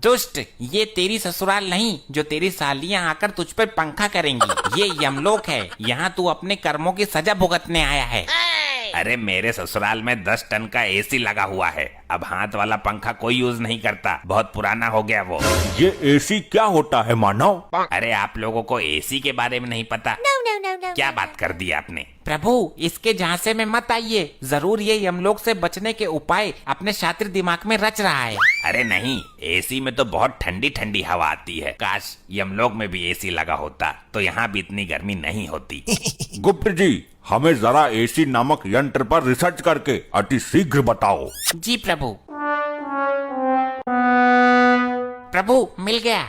दुष्ट, ये तेरी ससुराल नहीं जो तेरी सालियां आकर तुझ पर पंखा करेंगी। ये यमलोक है, यहाँ तू अपने कर्मों की सजा भुगतने आया है। अरे मेरे ससुराल में 10 टन का एसी लगा हुआ है, अब हाथ वाला पंखा कोई यूज नहीं करता, बहुत पुराना हो गया वो। ये एसी क्या होता है मानव? अरे आप लोगों को एसी के बारे में नहीं पता? क्या बात कर दी आपने? प्रभु इसके झांसे में मत आइए, जरूर ये यमलोक से बचने के उपाय अपने शातिर दिमाग में रच रहा है। अरे नहीं, एसी में तो बहुत ठंडी ठंडी हवा आती है, काश यमलोक में भी एसी लगा होता तो यहाँ भी इतनी गर्मी नहीं होती। गुप्त जी, हमें जरा एसी नामक यंत्र पर रिसर्च करके अति शीघ्र बताओ। जी प्रभु। प्रभु मिल गया।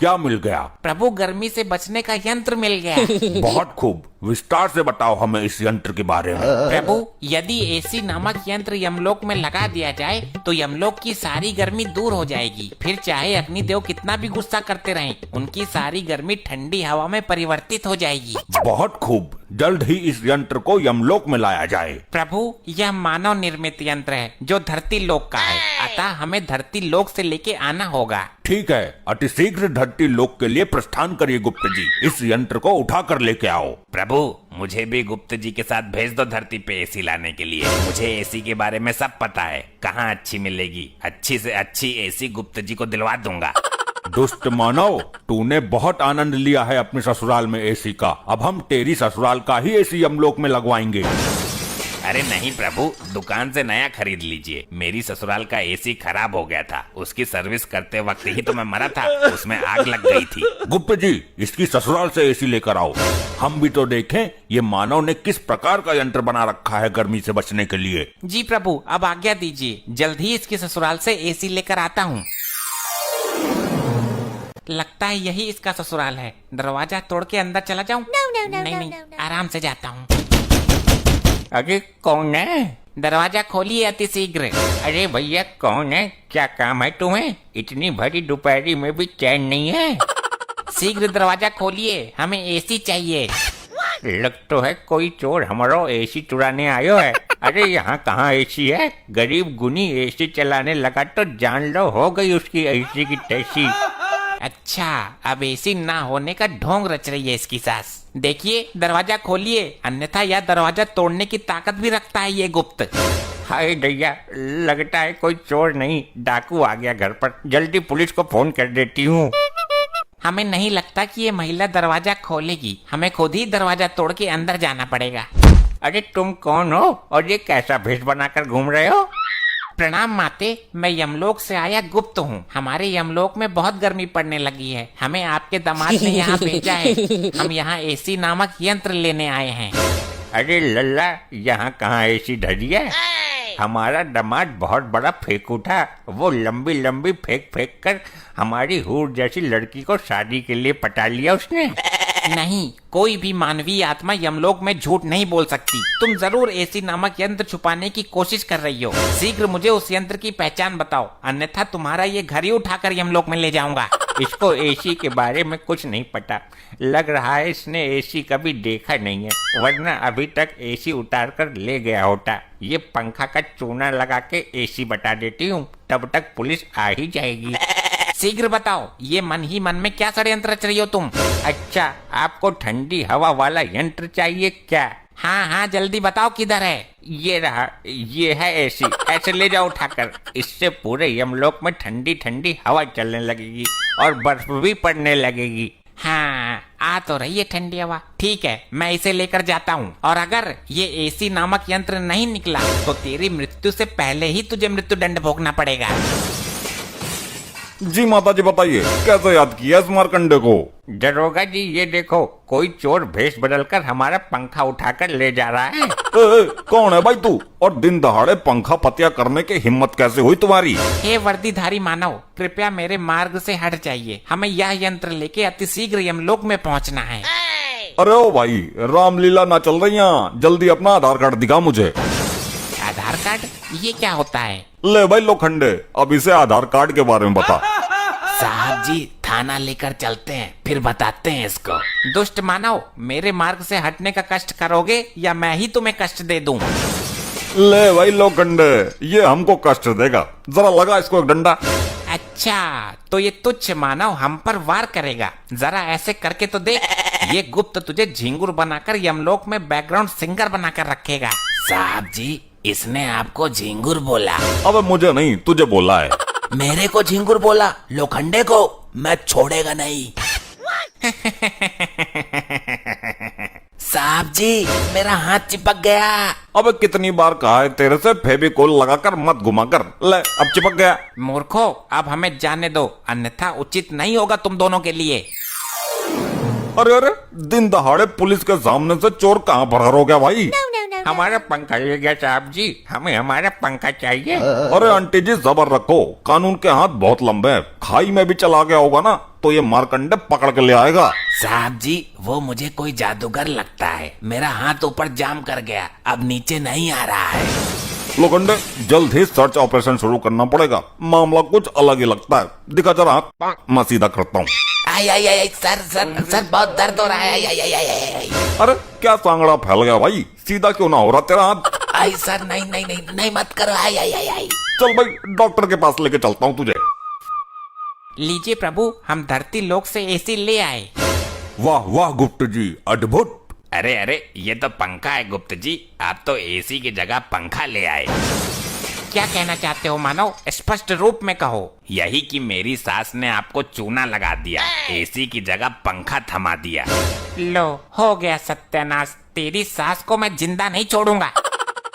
क्या मिल गया? प्रभु गर्मी से बचने का यंत्र मिल गया। बहुत खूब, विस्तार से बताओ हमें इस यंत्र के बारे में। प्रभु यदि एसी नामक यंत्र यमलोक में लगा दिया जाए तो यमलोक की सारी गर्मी दूर हो जाएगी। फिर चाहे अग्निदेव कितना भी गुस्सा करते रहें, उनकी सारी गर्मी ठंडी हवा में परिवर्तित हो जाएगी। बहुत खूब, जल्द ही इस यंत्र को यमलोक में लाया जाए। प्रभु यह मानव निर्मित यंत्र है जो धरती लोक का है, अतः हमें धरती लोक से लेके आना होगा। ठीक है, अति शीघ्र धरती लोक के लिए प्रस्थान करिए गुप्त जी, इस यंत्र को उठा कर लेके आओ। प्रभु मुझे भी गुप्त जी के साथ भेज दो धरती पे एसी लाने के लिए, मुझे एसी के बारे में सब पता है, कहाँ अच्छी मिलेगी, अच्छी से अच्छी एसी गुप्त जी को दिलवा दूंगा। दुष्ट मानव, तूने बहुत आनंद लिया है अपने ससुराल में एसी का, अब हम तेरी ससुराल का ही एसी यमलोक में लगवाएंगे। अरे नहीं प्रभु, दुकान से नया खरीद लीजिए, मेरी ससुराल का एसी खराब हो गया था, उसकी सर्विस करते वक्त ही तो मैं मरा था, उसमें आग लग गई थी। गुप्त जी, इसकी ससुराल से एसी लेकर आओ, हम भी तो देखें ये मानव ने किस प्रकार का यंत्र बना रखा है गर्मी से बचने के लिए। जी प्रभु, अब आज्ञा दीजिए, जल्द ही इसकी ससुराल से एसी लेकर आता हूँ। लगता है यही इसका ससुराल है, दरवाजा तोड़ के अंदर चला जाऊं? नहीं, आराम से जाता हूँ। अरे कौन है? दरवाजा खोलिए अति शीघ्र। अरे भैया कौन है? क्या काम है तुम्हें? इतनी भरी दोपहरी में भी चैन नहीं है? शीघ्र दरवाजा खोलिए, हमें एसी चाहिए। लग तो है कोई चोर हमारो एसी चुराने आयो है। अरे यहाँ कहाँ एसी है? गरीब गुनी एसी चलाने लगा तो जान लो हो गई उसकी एसी की तैसी। अच्छा, अब एसी ना होने का ढोंग रच रही है इसकी सास। देखिए दरवाजा खोलिए, अन्यथा यह दरवाजा तोड़ने की ताकत भी रखता है ये गुप्त। हाय दैया, लगता है कोई चोर नहीं डाकू आ गया घर पर। जल्दी पुलिस को फोन कर देती हूँ। हमें नहीं लगता कि ये महिला दरवाजा खोलेगी, हमें खुद ही दरवाजा तोड़ के अंदर जाना पड़ेगा। अरे तुम कौन हो और ये कैसा भेष बनाकर घूम रहे हो? प्रणाम माते, मैं यमलोक से आया गुप्त हूँ। हमारे यमलोक में बहुत गर्मी पड़ने लगी है, हमें आपके दामाद ने यहाँ भेजा है। हम यहाँ एसी नामक यंत्र लेने आए हैं। अरे लल्ला, यहाँ कहाँ एसी धरी है? हमारा दामाद बहुत बड़ा फेंकू था। वो लंबी लंबी फेंक फेंक कर हमारी हूर जैसी लड़की को शादी के लिए पटा लिया उसने। नहीं, कोई भी मानवीय आत्मा यमलोक में झूठ नहीं बोल सकती। तुम जरूर एसी नामक यंत्र छुपाने की कोशिश कर रही हो। शीघ्र मुझे उस यंत्र की पहचान बताओ, अन्यथा तुम्हारा ये घर ही उठाकर यमलोक में ले जाऊंगा। इसको एसी के बारे में कुछ नहीं पता। लग रहा है इसने एसी कभी देखा नहीं है, वरना अभी तक एसी उतार कर ले गया होता। ये पंखा का चूना लगा के एसी बता देती हूँ, तब तक पुलिस आ ही जाएगी। शीघ्र बताओ, ये मन ही मन में क्या षड्यंत्र रच रही हो तुम? अच्छा, आपको ठंडी हवा वाला यंत्र चाहिए क्या? हाँ हाँ, जल्दी बताओ किधर है। ये रहा, ये है एसी। ऐसे ले जाओ उठाकर। इससे पूरे यमलोक में ठंडी ठंडी हवा चलने लगेगी और बर्फ भी पड़ने लगेगी। हाँ, आ तो रही है ठंडी हवा। ठीक है, मैं इसे लेकर जाता हूँ, और अगर ये एसी नामक यंत्र नहीं निकला तो तेरी मृत्यु से पहले ही तुझे मृत्यु दंड भोगना पड़ेगा। जी माता जी, बताइए कैसे याद किया इस मारकंडे को? दरोगा जी, ये देखो, कोई चोर भेष बदलकर हमारा पंखा उठाकर ले जा रहा है। कौन है भाई तू, और दिन दहाड़े पंखा पतिया करने की हिम्मत कैसे हुई तुम्हारी? हे वर्दीधारी मानव, कृपया मेरे मार्ग से हट जाइए। हमें यह यंत्र लेके अतिशीघ्र यमलोक में पहुंचना है। अरे ओ भाई, रामलीला ना चल रही यहाँ, जल्दी अपना आधार कार्ड दिखा मुझे। आधार कार्ड? ये क्या होता है? ले भाई लोखंडे, अब इसे आधार कार्ड के बारे में बता। साहब जी, थाना लेकर चलते हैं, फिर बताते हैं इसको। दुष्ट मानव, मेरे मार्ग से हटने का कष्ट करोगे या मैं ही तुम्हें कष्ट दे दूं? ले भाई लोखंडे, ये हमको कष्ट देगा, जरा लगा इसको एक डंडा। अच्छा, तो ये तुच्छ मानव हम पर वार करेगा। जरा ऐसे करके तो देख। ये गुप्त तुझे झिंगुर बनाकर यमलोक में बैकग्राउंड सिंगर बनाकर रखेगा। साहब जी, इसने आपको झिंगुर बोला। अब मुझे नहीं, तुझे बोला है। मेरे को झिंगुर बोला? लोखंडे को मैं छोड़ेगा नहीं। साहब जी, मेरा हाथ चिपक गया। अब कितनी बार कहा है तेरे से फेविकोल लगाकर मत घुमा कर। ले, अब चिपक गया। मूर्खो, अब हमें जाने दो, अन्यथा उचित नहीं होगा तुम दोनों के लिए। अरे अरे, दिन दहाड़े पुलिस के सामने से चोर कहाँ फरार हो गया भाई? हमारा पंखा ले गया साहब जी, हमें हमारा पंखा चाहिए। अरे आंटी जी, सबर रखो, कानून के हाथ बहुत लंबे हैं। खाई में भी चला गया होगा ना तो ये मारकंडे पकड़ के ले आएगा। साहब जी, वो मुझे कोई जादूगर लगता है। मेरा हाथ ऊपर जाम कर गया, अब नीचे नहीं आ रहा है। लोखंडे, जल्द ही सर्च ऑपरेशन शुरू करना पड़ेगा, मामला कुछ अलग ही लगता है। दिखा जरा हाथ, मैं सीधा करता हूँ। आई आई आई, सर सर सर, बहुत दर्द हो रहा है। आई आई आई आई आई। अरे क्या सांगड़ा फैल गया भाई, सीधा क्यों ना हो रहा तेरा हाथ? आई सर, नहीं नहीं नहीं नहीं, मत करो। आई आई आई आई। चल भाई, डॉक्टर के पास लेके चलता हूँ तुझे। लीजिए प्रभु, हम धरती लोक से एसी ले आए। वाह वाह गुप्त जी, अद्भुत। अरे अरे, ये तो पंखा है गुप्त जी, आप तो एसी की जगह पंखा ले आए। क्या कहना चाहते हो मानव? स्पष्ट रूप में कहो। यही कि मेरी सास ने आपको चूना लगा दिया, एसी की जगह पंखा थमा दिया। लो, हो गया सत्यानाश। तेरी सास को मैं जिंदा नहीं छोड़ूंगा।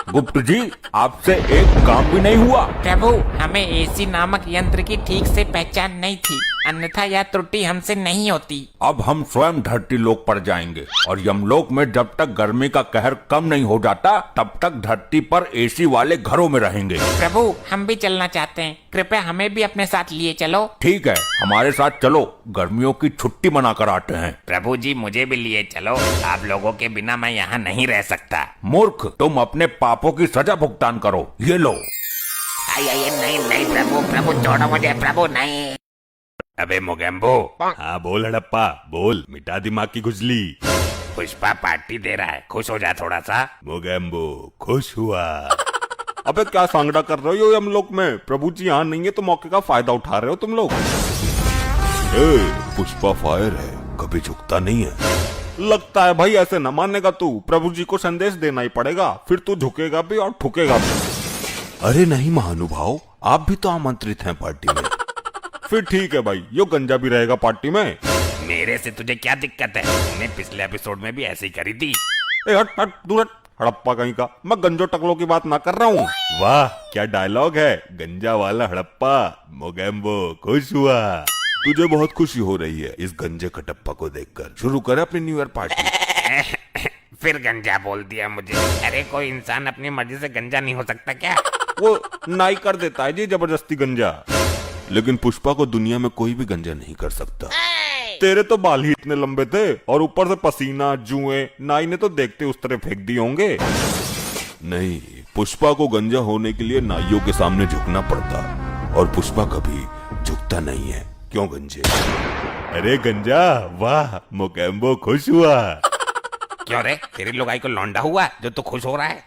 गुप्त जी, आपसे एक काम भी नहीं हुआ। प्रभु, हमें एसी नामक यंत्र की ठीक से पहचान नहीं थी, अन्यथा यह त्रुटि हमसे नहीं होती। अब हम स्वयं धरती लोक पर जाएंगे और यमलोक में जब तक गर्मी का कहर कम नहीं हो जाता तब तक धरती पर एसी वाले घरों में रहेंगे। प्रभु, हम भी चलना चाहते हैं, कृपया हमें भी अपने साथ लिए चलो। ठीक है, हमारे साथ चलो, गर्मियों की छुट्टी मनाकर आते हैं। प्रभु जी, मुझे भी लिए चलो, आप लोगों के बिना मैं यहाँ नहीं रह सकता। मूर्ख, तुम अपने पापों की सजा भुगतान करो, ये लो। आई आई, नहीं नहीं प्रभु, प्रभु छोड़ो मुझे, प्रभु नहीं। अबे मोगेम्बो। हाँ बोल हड़प्पा, बोल, मिटा दिमाग की खुजली। पुष्पा पार्टी दे रहा है, खुश हो जा थोड़ा सा। मोगेम्बो खुश हुआ। अबे क्या सांगड़ा कर रहे हो यमलोक में? प्रभु जी यहाँ नहीं है तो मौके का फायदा उठा रहे हो तुम लोग। पुष्पा फायर है, कभी झुकता नहीं है। लगता है भाई ऐसे न मानेगा तू, प्रभु जी को संदेश देना ही पड़ेगा, फिर तू झुकेगा भी और ठुकेगा भी। अरे नहीं महानुभाव, आप भी तो आमंत्रित हैं पार्टी में। फिर ठीक है भाई, यो गंजा भी रहेगा पार्टी में। मेरे से तुझे क्या दिक्कत है? तूने पिछले एपिसोड में भी ऐसे ही करी थी। ए हट हट दूर हट, हड़प्पा कहीं का, मैं गंजो टकलों की बात ना कर रहा हूँ। वाह क्या डायलॉग है, गंजा वाला हड़प्पा, मोगेम्बो खुश हुआ। तुझे बहुत खुशी हो रही है इस गंजे खटप्पा को देखकर। शुरू कर अपनी न्यू ईयर पार्टी। फिर गंजा बोल दिया मुझे। अरे कोई इंसान अपनी मर्जी से गंजा नहीं हो सकता क्या? वो नाई कर देता है जी जबरदस्ती गंजा, लेकिन पुष्पा को दुनिया में कोई भी गंजा नहीं कर सकता। तेरे तो बाल ही इतने लंबे थे और ऊपर से पसीना जुए, नाई ने तो देखते उस तरह फेंक दिए होंगे। नहीं, पुष्पा को गंजा होने के लिए नाइयों के सामने झुकना पड़ता, और पुष्पा कभी झुकता नहीं है। क्यों गंजे? अरे गंजा, वाह मोगेम्बो खुश हुआ। क्यों रे, तेरी लुगाई को लौंडा हुआ जो तू खुश हो रहा है?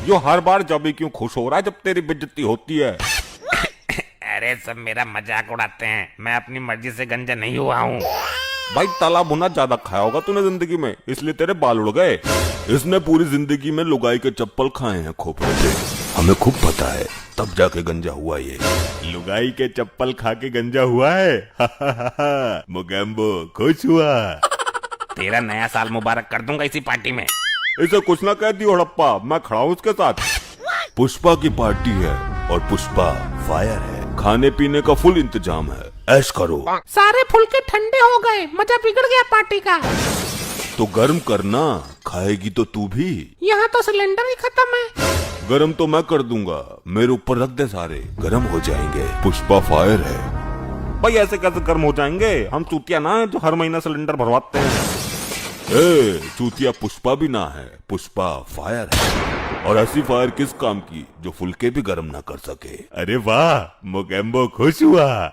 यो हर बार जब भी क्यों खुश हो रहा है जब तेरी बेइज्जती होती है। अरे सब मेरा मजाक उड़ाते हैं, मैं अपनी मर्जी से गंजा नहीं हुआ हूँ। भाई तला भुना ज्यादा खाया होगा तूने जिंदगी में, इसलिए तेरे बाल उड़ गए। इसने पूरी जिंदगी में लुगाई के चप्पल खाए हैं खोपड़े पे, हमें खूब पता है, तब जाके गंजा हुआ ये। लुगाई के चप्पल खा के गंजा हुआ है। मोगेम्बो खुश हुआ। तेरा नया साल मुबारक कर दूंगा इसी पार्टी में। इसे कुछ ना कहती हड़प्पा, मैं खड़ा हूँ उसके साथ। पुष्पा की पार्टी है और पुष्पा फायर है, खाने पीने का फुल इंतजाम है, ऐश करो। सारे फुलके ठंडे हो गए, मजा बिगड़ गया पार्टी का। तो गर्म करना, खाएगी तो तू भी। यहाँ तो सिलेंडर ही खत्म है। गरम तो मैं कर दूंगा, मेरे ऊपर रख दे, सारे गरम हो जाएंगे। पुष्पा फायर है। भाई ऐसे कैसे गर्म हो जाएंगे, हम चूतिया ना है जो हर महीना सिलेंडर भरवाते हैं। ए, चूतिया पुष्पा भी ना है, पुष्पा फायर है। और ऐसी फायर किस काम की जो फुलके भी गर्म ना कर सके। अरे वाह मोगेम्बो खुश हुआ।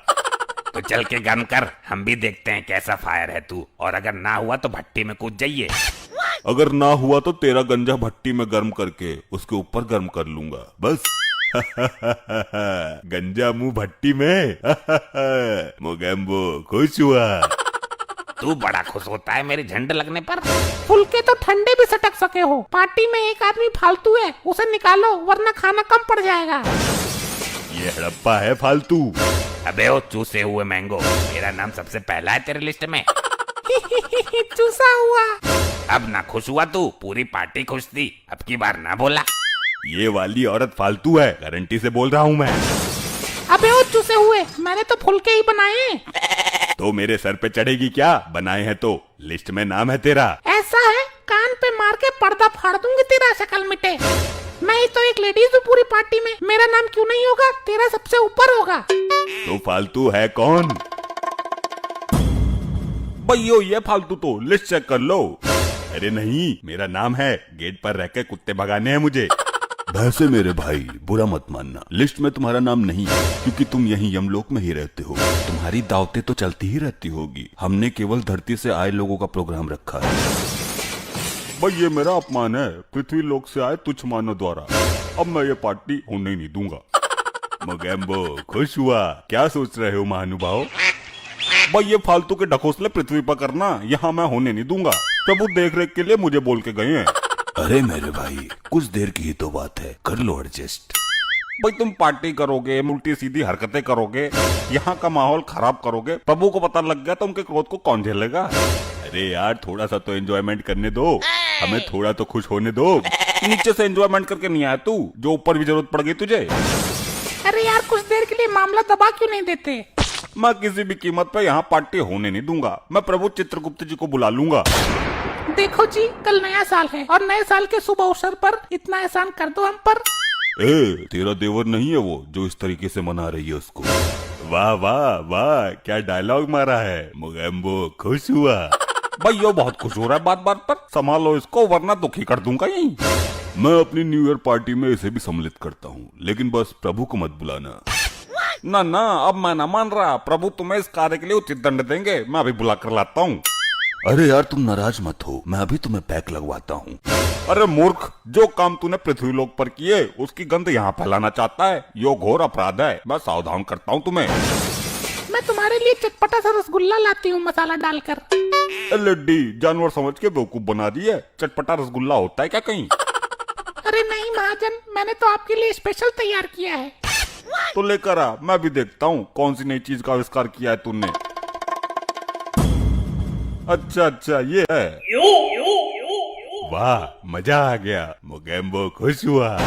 तो चल के गर्म कर, हम भी देखते हैं कैसा फायर है तू, और अगर ना हुआ तो भट्टी में कूद जाइए। अगर ना हुआ तो तेरा गंजा भट्टी में गर्म करके उसके ऊपर गर्म कर लूंगा, बस। गंजा मुंह भट्टी में। मोगेम्बो खुश हुआ। तू बड़ा खुश होता है मेरी झंड लगने पर। फुलके तो ठंडे भी सटक सके हो, पार्टी में एक आदमी फालतू है, उसे निकालो वरना खाना कम पड़ जाएगा। ये हड़प्पा है फालतू। अबे ओ चूसे हुए मैंगो, मेरा नाम सबसे पहला है तेरे लिस्ट में। चूसा हुआ। अब ना खुश हुआ तू, पूरी पार्टी खुश थी, अब की बार ना बोला। ये वाली औरत फालतू है, गारंटी से बोल रहा हूँ मैं। अबे ओ चूसे हुए, मैंने तो फुलके ही बनाए। तो मेरे सर पे चढ़ेगी क्या? बनाए हैं तो लिस्ट में नाम है तेरा। ऐसा है, कान पे मार के पर्दा फाड़ दूंगी तेरा, शक्ल मिटे। मैं ही तो एक लेडीज हूँ पूरी पार्टी में, मेरा नाम क्यों नहीं होगा? तेरा सबसे ऊपर होगा। तो फालतू है कौन? भैयो ये फालतू तो लिस्ट चेक कर लो। अरे नहीं, मेरा नाम है, गेट पर रह के कुत्ते भगाने हैं मुझे। वैसे मेरे भाई बुरा मत मानना, लिस्ट में तुम्हारा नाम नहीं है, क्योंकि तुम यहीं यमलोक में ही रहते हो। तुम्हारी दावतें तो चलती ही रहती होगी, हमने केवल धरती से आए लोगों का प्रोग्राम रखा है। भाई ये मेरा अपमान है, पृथ्वी लोक से आए तुच्छ मानव द्वारा। अब मैं ये पार्टी होने नहीं दूंगा। मोगेम्बो खुश हुआ। क्या सोच रहे हो महानुभाव? भाई ये फालतू के ढकोसले पृथ्वी पर करना यहाँ मैं होने नहीं दूंगा। प्रभु देख रेख के लिए मुझे बोल के गए हैं। अरे मेरे भाई कुछ देर की ही तो बात है, कर लो एडजस्ट। भाई तुम पार्टी करोगे, उल्टी सीधी हरकतें करोगे, यहाँ का माहौल खराब करोगे, प्रभु को पता लग गया तो उनके क्रोध को कौन झेलेगा? अरे यार थोड़ा सा तो एंजॉयमेंट करने दो, हमें थोड़ा तो खुश होने दो। नीचे से एंजॉयमेंट करके नहीं आया तू, जो ऊपर भी जरूरत पड़ गई तुझे। अरे यार कुछ देर के लिए मामला दबा क्यों नहीं देते? मैं किसी भी कीमत पे यहाँ पार्टी होने नहीं दूंगा। मैं प्रभु चित्रगुप्त जी को बुला लूंगा। देखो जी, कल नया साल है और नए साल के शुभ अवसर पर इतना एहसान कर दो हम पर। ए, तेरा देवर नहीं है वो जो इस तरीके से मना रही है उसको। वाह वाह वाह, क्या डायलॉग मारा है। मोगेम्बो खुश हुआ। भाई यो बहुत खुश हो रहा है बात बात पर, संभालो इसको वरना दुखी कर दूंगा यहीं। मैं अपनी न्यू ईयर पार्टी में इसे भी सम्मिलित करता हूँ, लेकिन बस प्रभु को मत बुलाना। ना ना, अब मैं ना मान रहा, प्रभु तुम्हें इस कार्य के लिए उचित दंड देंगे, मैं अभी बुला कर लाता हूँ। अरे यार तुम नाराज मत हो, मैं अभी तुम्हें पैक लगवाता हूँ। अरे मूर्ख, जो काम तूने पृथ्वीलोक पर किए उसकी गंध यहाँ फैलाना चाहता है, यो घोर अपराध है। मैं सावधान करता हूँ तुम्हें। मैं तुम्हारे लिए चटपटा सा रसगुल्ला लाती हूँ मसाला डालकर। लड्डी जानवर समझ के बेवकूफ बना दी है। चटपटा रसगुल्ला होता है क्या कहीं? अरे नहीं महाजन, मैंने तो आपके लिए स्पेशल तैयार किया है। तो लेकर आ, मैं भी देखता हूँ कौन सी नई चीज का आविष्कार किया है तूने। अच्छा ये है। वाह मजा आ गया, मोगेम्बो खुश हुआ।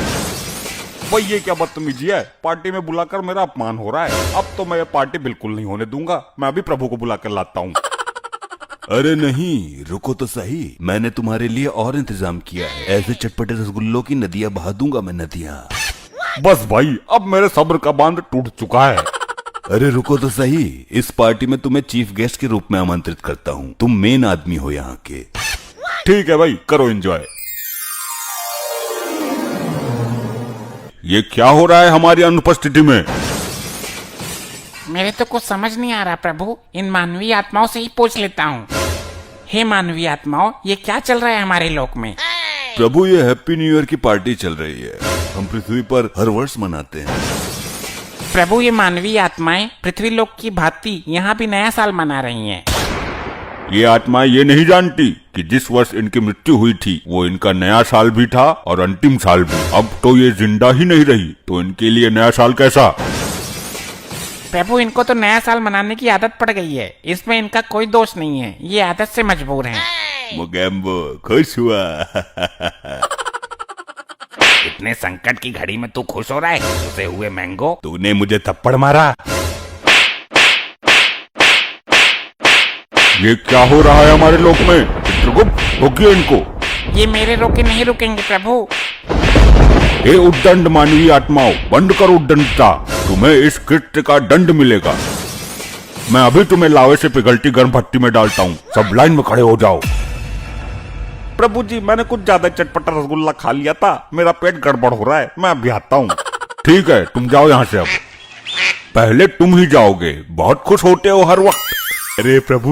भाई ये क्या बदतमीजी है, पार्टी में बुलाकर मेरा अपमान हो रहा है। अब तो मैं ये पार्टी बिल्कुल नहीं होने दूंगा, मैं अभी प्रभु को बुलाकर लाता हूँ। अरे नहीं, रुको तो सही, मैंने तुम्हारे लिए और इंतजाम किया है। ऐसे चटपटे रसगुल्लों की नदियां बहा दूंगा मैं, नदियां। बस भाई अब मेरे सब्र का बांध टूट चुका है। अरे रुको तो सही, इस पार्टी में तुम्हें चीफ गेस्ट के रूप में आमंत्रित करता हूँ। तुम मेन आदमी हो यहाँ के। ठीक है भाई, करो एंजॉय। ये क्या हो रहा है हमारी अनुपस्थिति में? मेरे तो कुछ समझ नहीं आ रहा प्रभु, इन मानवीय आत्माओं से ही पूछ लेता हूँ। हे मानवीय आत्माओं, ये क्या चल रहा है हमारे लोक में? प्रभु ये हैप्पी न्यू ईयर की पार्टी चल रही है, हम पृथ्वी पर हर वर्ष मनाते हैं। प्रभु ये मानवीय आत्माएं पृथ्वी लोक की भांति यहाँ भी नया साल मना रही हैं। ये आत्माएं ये नहीं जानती कि जिस वर्ष इनकी मृत्यु हुई थी वो इनका नया साल भी था और अंतिम साल भी। अब तो ये जिंदा ही नहीं रही तो इनके लिए नया साल कैसा? प्रभु इनको तो नया साल मनाने की आदत पड़ गई है, इसमें इनका कोई दोष नहीं है, ये आदत से मजबूर हैं। मोगेम्बो खुश हुआ। इतने संकट की घड़ी में तू खुश हो रहा है? उसे हुए मैंगो। तूने मुझे थप्पड़ मारा। ये क्या हो रहा है हमारे लोक में? चित्रगुप्त, रोकिए इनको। ये मेरे रोके नहीं रुकेंगे प्रभु। हे उद्दंड मानवीय आत्माओं, बंद करो उद्दंडता, तुम्हें इस कृत्य का दंड मिलेगा। मैं अभी तुम्हें लावे से पिघलती गर्म भट्टी में डालता हूँ, सब लाइन में खड़े हो जाओ। प्रभु जी मैंने कुछ ज्यादा चटपटा रसगुल्ला खा लिया था, मेरा पेट गड़बड़ हो रहा है, मैं अभी आता हूँ। ठीक है तुम जाओ यहाँ से। अब पहले तुम ही जाओगे, बहुत खुश होते हो हर वक्त। अरे प्रभु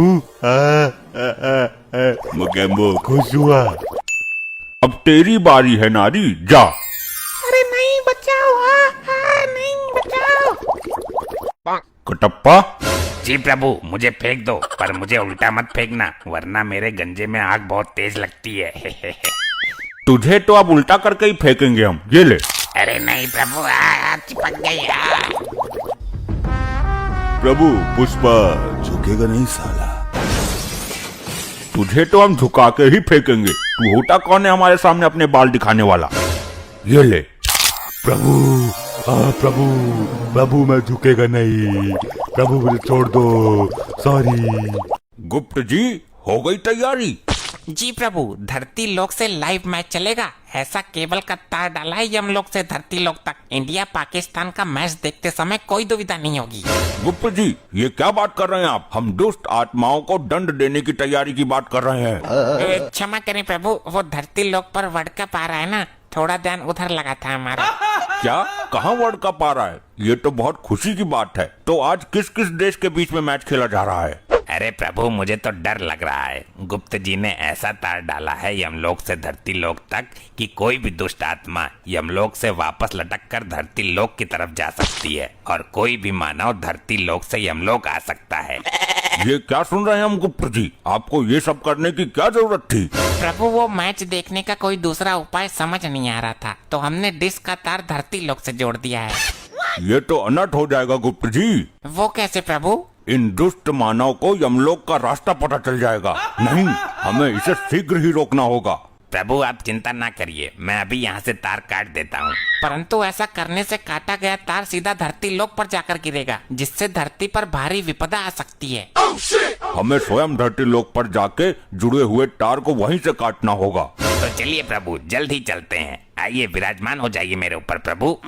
मोगेम्बो खुश हुआ। अब तेरी बारी है नारी, जा। अरे नहीं बचाओ, नहीं बचाओ। कटप्पा, जी प्रभु, मुझे फेंक दो, पर मुझे उल्टा मत फेंकना, वरना मेरे गंजे में आग बहुत तेज लगती है। तुझे तो अब उल्टा करके ही फेंकेंगे हम, ये ले। अरे नहीं प्रभु, चिपक गई। प्रभु पुष्पा झुकेगा नहीं साला। तुझे तो हम झुका के ही फेंकेंगे। तू होता कौन है हमारे सामने अपने बाल दिखाने वाला? ये ले। प्रभु प्रभु प्रभु मैं झुकेगा नहीं, प्रभु मुझे छोड़ दो, सॉरी। गुप्त जी, हो गई तैयारी? जी प्रभु, धरती लोक से लाइव मैच चलेगा। ऐसा केबल का तार डाला है यमलोक से धरती लोक तक। इंडिया पाकिस्तान का मैच देखते समय कोई दुविधा नहीं होगी। गुप्त जी, ये क्या बात कर रहे हैं आप? हम दुष्ट आत्माओं को दंड देने की तैयारी की बात कर रहे हैं। क्षमा करें प्रभु, वो धरती लोक पर वर्ल्ड कप आ रहा है ना, थोड़ा ध्यान उधर लगा था हमारा। क्या? कहाँ वर्ल्ड कप आ रहा है? ये तो बहुत खुशी की बात है। तो आज किस किस देश के बीच में मैच खेला जा रहा है? अरे प्रभु, मुझे तो डर लग रहा है। गुप्त जी ने ऐसा तार डाला है यमलोक से धरती लोक तक कि कोई भी दुष्ट आत्मा यमलोक से वापस लटक कर धरती लोक की तरफ जा सकती है और कोई भी मानव धरती लोक से यमलोक आ सकता है। ये क्या सुन रहे हैं हम गुप्त जी? आपको ये सब करने की क्या जरूरत थी? प्रभु वो मैच देखने का कोई दूसरा उपाय समझ नहीं आ रहा था, तो हमने डिश का तार धरती लोक से जोड़ दिया है। ये तो अनर्थ हो जाएगा गुप्त जी। वो कैसे प्रभु? इन दुष्ट मानव को यमलोक का रास्ता पता चल जाएगा। नहीं, हमें इसे शीघ्र ही रोकना होगा। प्रभु आप चिंता ना करिए, मैं अभी यहाँ से तार काट देता हूँ। परंतु ऐसा करने से काटा गया तार सीधा धरती लोक पर जाकर गिरेगा, जिससे धरती पर भारी विपदा आ सकती है। हमें स्वयं धरती लोक पर जाके जुड़े हुए तार को वहीं से काटना होगा। तो चलिए प्रभु, जल्द ही चलते हैं। आइए विराजमान हो जाइए मेरे ऊपर प्रभु।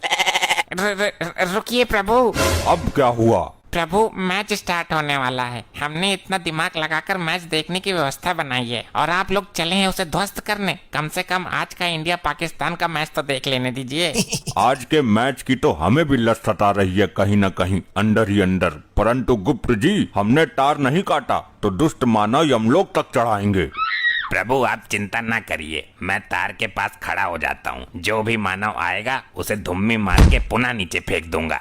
रुकिए प्रभु। अब क्या हुआ? प्रभु मैच स्टार्ट होने वाला है, हमने इतना दिमाग लगाकर मैच देखने की व्यवस्था बनाई है और आप लोग चले हैं उसे ध्वस्त करने। कम से कम आज का इंडिया पाकिस्तान का मैच तो देख लेने दीजिए। आज के मैच की तो हमें भी लत सता रही है कहीं न कहीं अंदर ही अंदर। परंतु गुप्त जी, हमने तार नहीं काटा तो दुष्ट मानव यमलोक तक चढ़ाएंगे। प्रभु आप चिंता ना करिए, मैं तार के पास खड़ा हो जाता हूँ। जो भी मानव आएगा उसे धुम्मी मार के पुनः नीचे फेंक दूंगा।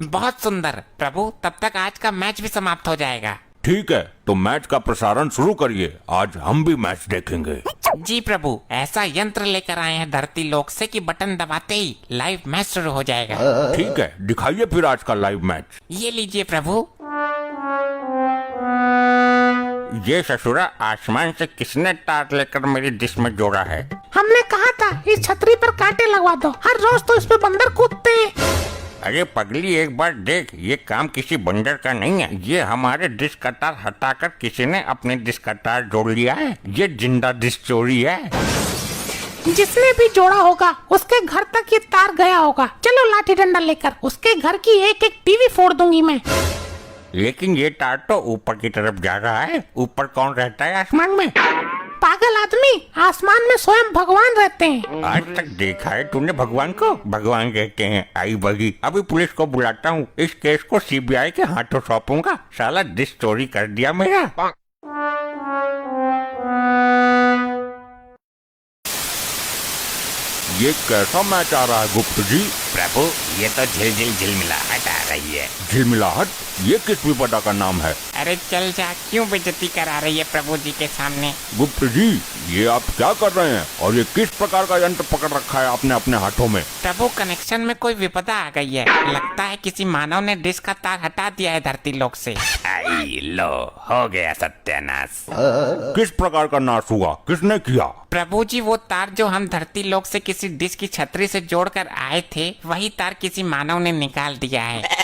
बहुत सुंदर प्रभु, तब तक आज का मैच भी समाप्त हो जाएगा। ठीक है, तो मैच का प्रसारण शुरू करिए। आज हम भी मैच देखेंगे। जी प्रभु, ऐसा यंत्र लेकर आए हैं धरती लोक से कि बटन दबाते ही लाइव मैच शुरू हो जाएगा। ठीक है, दिखाइए फिर आज का लाइव मैच। ये लीजिए प्रभु। ये ससुरा आसमान से किसने तार लेकर मेरी डिश में जोड़ा है? हमने कहा था इस छतरी पर कांटे लगवा दो, हर रोज तो इस पे बंदर कूदते हैं। अरे पगली, एक बार देख, ये काम किसी बंदर का नहीं है। ये हमारे डिश का तार हटाकर किसी ने अपने डिश का तार जोड़ लिया है। ये जिंदा डिश चोरी है। जिसने भी जोड़ा होगा उसके घर तक ये तार गया होगा। चलो लाठी डंडा लेकर उसके घर की एक एक टीवी फोड़ दूंगी मैं। लेकिन ये तार तो ऊपर की तरफ जा रहा है। ऊपर कौन रहता है आसमान में? पागल आदमी, आसमान में स्वयं भगवान रहते हैं। आज तक देखा है तूने भगवान को? भगवान कहते हैं आई बगी। अभी पुलिस को बुलाता हूँ, इस केस को सीबीआई के हाथों सौंपूंगा। साला डिश चोरी कर दिया मेरा। ये कैसा मैच आ रहा है गुप्त जी? प्रभु ये तो झिलझिल झिलमिलाहट आ रही है। झिलमिलाहट? ये किस विपदा का नाम है? अरे चल जा, क्यों बेइज्जती करा रही है प्रभु जी के सामने? गुप्त जी, ये आप क्या कर रहे हैं? और ये किस प्रकार का यंत्र पकड़ रखा है आपने अपने हाथों में? प्रभु कनेक्शन में कोई विपदा आ गई है। लगता है किसी मानव ने डिश का तार हटा दिया है धरती लोक से। आई लो, हो गया सत्यानाश। किस प्रकार का नाश हुआ? किसने किया? प्रभु जी, वो तार जो हम धरती लोक से किसी डिश की छतरी से जोड़कर आए थे, वही तार किसी मानव ने निकाल दिया है।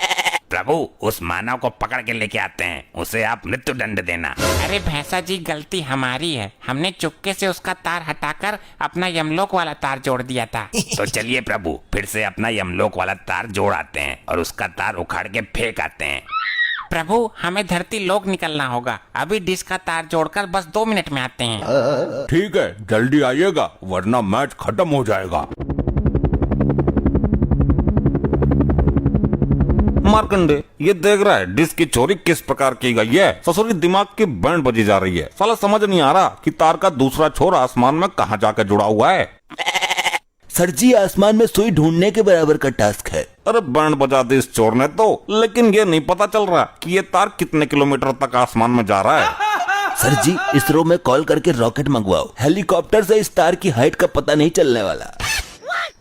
प्रभु उस मानव को पकड़ के लेके आते हैं, उसे आप मृत्यु दंड देना। अरे भैंसा जी, गलती हमारी है। हमने चुपके से उसका तार हटाकर अपना यमलोक वाला तार जोड़ दिया था। तो चलिए प्रभु, फिर से अपना यमलोक वाला तार जोड़ आते हैं और उसका तार उखाड़ के फेंक आते हैं। प्रभु हमें धरती लोक निकलना होगा। अभी डिश का तार जोड़कर बस 2 मिनट में आते हैं। ठीक है, जल्दी आइएगा वरना मैच खत्म हो जाएगा। मार्कंडे, ये देख रहा है डिश की चोरी किस प्रकार की गई है? ससुरी दिमाग की बैंड बजी जा रही है। साला समझ नहीं आ रहा कि तार का दूसरा छोर आसमान में कहाँ जाकर जुड़ा हुआ है। सर जी, आसमान में सुई ढूंढने के बराबर का टास्क है। अरे बैंड बजा दी इस चोर ने तो, लेकिन ये नहीं पता चल रहा कि ये तार कितने किलोमीटर तक आसमान में जा रहा है। सर जी, इसरो में कॉल करके रॉकेट मंगवाओ। हेलीकॉप्टर से इस तार की हाइट का पता नहीं चलने वाला।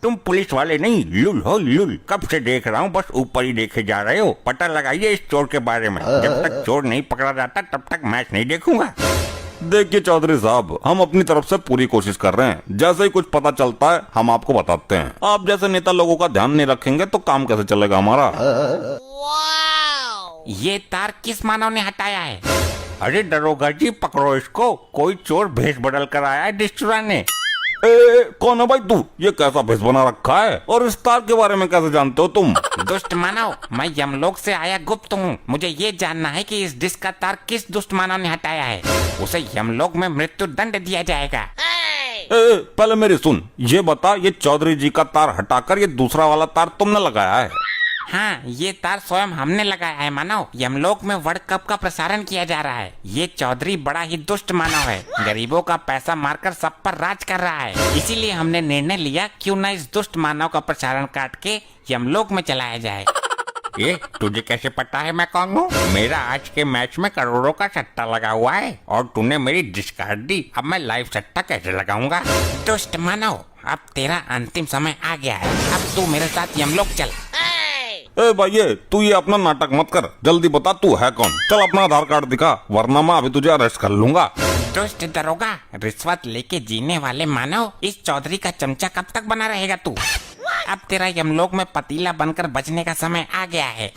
तुम पुलिस वाले नहीं, लुल हो लुल। कब से देख रहा हूँ, बस ऊपर ही देखे जा रहे हो। पता लगाइए इस चोर के बारे में। जब तक चोर नहीं पकड़ा जाता तब तक मैच नहीं देखूंगा। देखिए चौधरी साहब, हम अपनी तरफ से पूरी कोशिश कर रहे हैं। जैसे ही कुछ पता चलता है हम आपको बताते हैं। आप जैसे नेता लोगों का ध्यान नहीं रखेंगे तो काम कैसे चलेगा हमारा? ये तार किस मानव ने हटाया है? अरे दरोगा जी, पकड़ो इसको। कोई चोर भेष बदल कर आया है डिश चुराने। कौन है भाई तू? ये कैसा भेष बना रखा है और इस तार के बारे में कैसे जानते हो तुम? दुष्ट मानव, मैं यमलोक से आया गुप्त हूँ। मुझे ये जानना है कि इस डिश का तार किस दुष्ट मानव ने हटाया है। उसे यमलोक में मृत्यु दंड दिया जाएगा। पहले मेरी सुन, ये बता, ये चौधरी जी का तार हटाकर ये दूसरा वाला तार तुमने लगाया है? हाँ, ये तार स्वयं हमने लगाया है मानव। यमलोक में वर्ल्ड कप का प्रसारण किया जा रहा है। ये चौधरी बड़ा ही दुष्ट मानव है। गरीबों का पैसा मारकर सब पर राज कर रहा है। इसीलिए हमने निर्णय लिया क्यों न इस दुष्ट मानव का प्रसारण काट के यमलोक में चलाया जाए। ये तुझे कैसे पता है मैं कौन हूँ? मेरा आज के मैच में करोड़ों का सट्टा लगा हुआ है और तूने मेरी डिश काट दी। अब मैं लाइव सट्टा कैसे लगाऊंगा? दुष्ट मानव, अब तेरा अंतिम समय आ गया है। अब तू मेरे साथ यमलोक चल। भाई तू ये अपना नाटक मत कर, जल्दी बता तू है कौन। चल अपना आधार कार्ड दिखा, वरना मैं अभी तुझे अरेस्ट कर लूंगा। दुष्ट दरोगा, रिश्वत लेके जीने वाले मानव, इस चौधरी का चमचा कब तक बना रहेगा तू? अब तेरा यमलोक में पतीला बनकर बजने का समय आ गया है।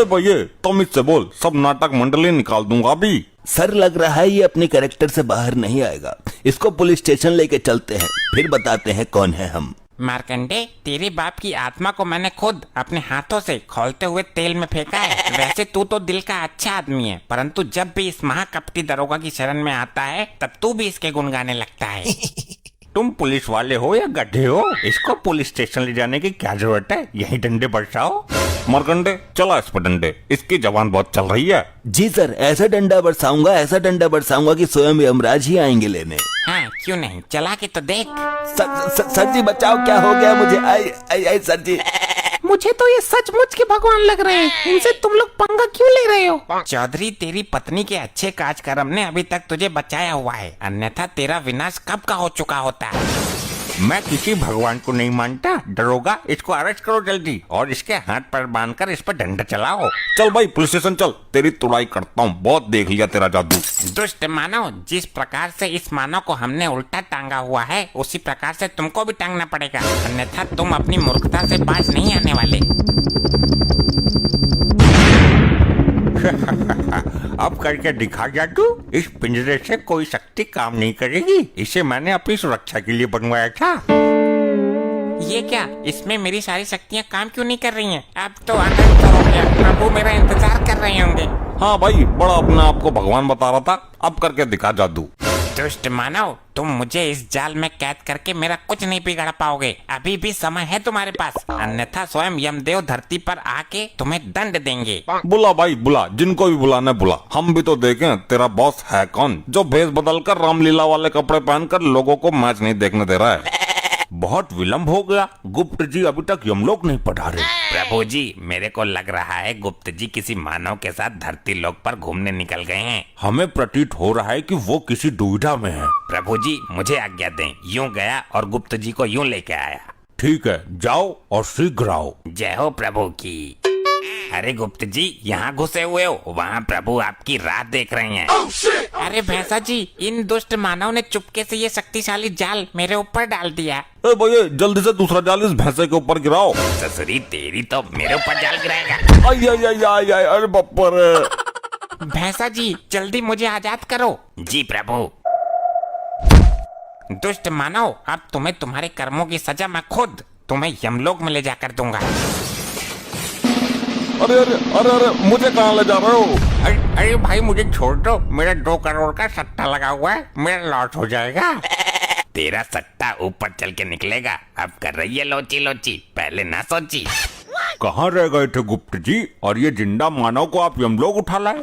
भाई तुम इससे बोल, सब नाटक मंडली निकाल दूंगा अभी। सर, लग रहा है ये अपने कैरेक्टर से बाहर नहीं आएगा। इसको पुलिस स्टेशन लेके चलते हैं, फिर बताते हैं कौन है हम। मार्कंडे, तेरे बाप की आत्मा को मैंने खुद अपने हाथों से खौलते हुए तेल में फेंका है। वैसे तू तो दिल का अच्छा आदमी है, परंतु जब भी इस महाकपटी दरोगा की शरण में आता है तब तू भी इसके गुण गाने लगता है। तुम पुलिस वाले हो या गड्ढे हो? इसको पुलिस स्टेशन ले जाने की क्या जरूरत है? यही डंडे बरसाओ। मरकंडे चला इस पर डंडे, इसकी जबान बहुत चल रही है। जी सर, ऐसा डंडा बरसाऊंगा कि स्वयं यमराज ही आएंगे लेने। हाँ क्यों नहीं, चला के तो देख। सर जी बचाओ, क्या हो गया मुझे? आई आई आई सर जी। मुझे तो ये सचमुच के भगवान लग रहे हैं। इनसे तुम लोग पंगा क्यों ले रहे हो? चौधरी, तेरी पत्नी के अच्छे काज कर्म ने अभी तक तुझे बचाया हुआ है, अन्यथा तेरा विनाश कब का हो चुका होता। मैं किसी भगवान को नहीं मानता। दरोगा, इसको अरेस्ट करो जल्दी और इसके हाथ पर बांधकर इस पर डंडा चलाओ। चल भाई पुलिस स्टेशन चल, तेरी तुड़ाई करता हूँ, बहुत देख लिया तेरा जादू। दुष्ट मानव, जिस प्रकार से इस मानव को हमने उल्टा टांगा हुआ है, उसी प्रकार से तुमको भी टांगना पड़ेगा, अन्यथा तुम अपनी मूर्खता से बाज नहीं आने वाले। अब करके दिखा जादू। इस पिंजरे से कोई शक्ति काम नहीं करेगी, इसे मैंने अपनी सुरक्षा के लिए बनवाया था। ये क्या, इसमें मेरी सारी शक्तियाँ काम क्यों नहीं कर रही हैं? अब तो अनंत हो गया, प्रभु मेरा इंतजार कर रहे होंगे। हाँ भाई, बड़ा अपने आप को भगवान बता रहा था, अब करके दिखा जादू। दुष्ट मानव, तुम मुझे इस जाल में कैद करके मेरा कुछ नहीं बिगाड़ पाओगे। अभी भी समय है तुम्हारे पास, अन्यथा स्वयं यमदेव धरती पर आके तुम्हें दंड देंगे। बुला भाई बुला, जिनको भी बुलाना बुला, हम भी तो देखें तेरा बॉस है कौन, जो भेष बदलकर रामलीला वाले कपड़े पहनकर लोगों को मैच नहीं देखने दे रहा है। बहुत विलंब हो गया, गुप्त जी अभी तक यमलोक नहीं पधारे। प्रभु जी, मेरे को लग रहा है गुप्त जी किसी मानव के साथ धरती लोक पर घूमने निकल गए हैं। हमें प्रतीत हो रहा है कि वो किसी दुविधा में है। प्रभु जी, मुझे आज्ञा दें, यूं गया और गुप्त जी को यूं लेके आया। ठीक है, जाओ और शीघ्र आओ। जय हो प्रभु की। अरे गुप्त जी, यहाँ घुसे हुए हो, वहाँ प्रभु आपकी राह देख रहे हैं। अरे भैंसा जी, इन दुष्ट मानव ने चुपके से ये शक्तिशाली जाल मेरे ऊपर डाल दिया। ए भैया, जल्दी से दूसरा जाल इस भैंसे के ऊपर गिराओ। ससुरी तेरी तो मेरे ऊपर जाल गिराएगा। आई आई आई आई आई, अरे बप्पा रे। भैंसा जी, जल्दी मुझे आजाद करो। जी प्रभु। दुष्ट मानव, अब तुम्हें तुम्हारे कर्मों की सजा मैं खुद तुम्हें यमलोक में ले जाकर दूंगा। अरे अरे अरे अरे, मुझे कहाँ ले जा रहे हो? अरे भाई, मुझे छोड़ दो, मेरा 2 करोड़ का सट्टा लगा हुआ है, मेरा लॉस हो जाएगा। तेरा सट्टा ऊपर चल के निकलेगा। अब कर रही है लोची लोची, पहले ना सोची। कहाँ रह गए थे गुप्त जी, और ये जिंदा मानव को आप यमलोक उठा लाए?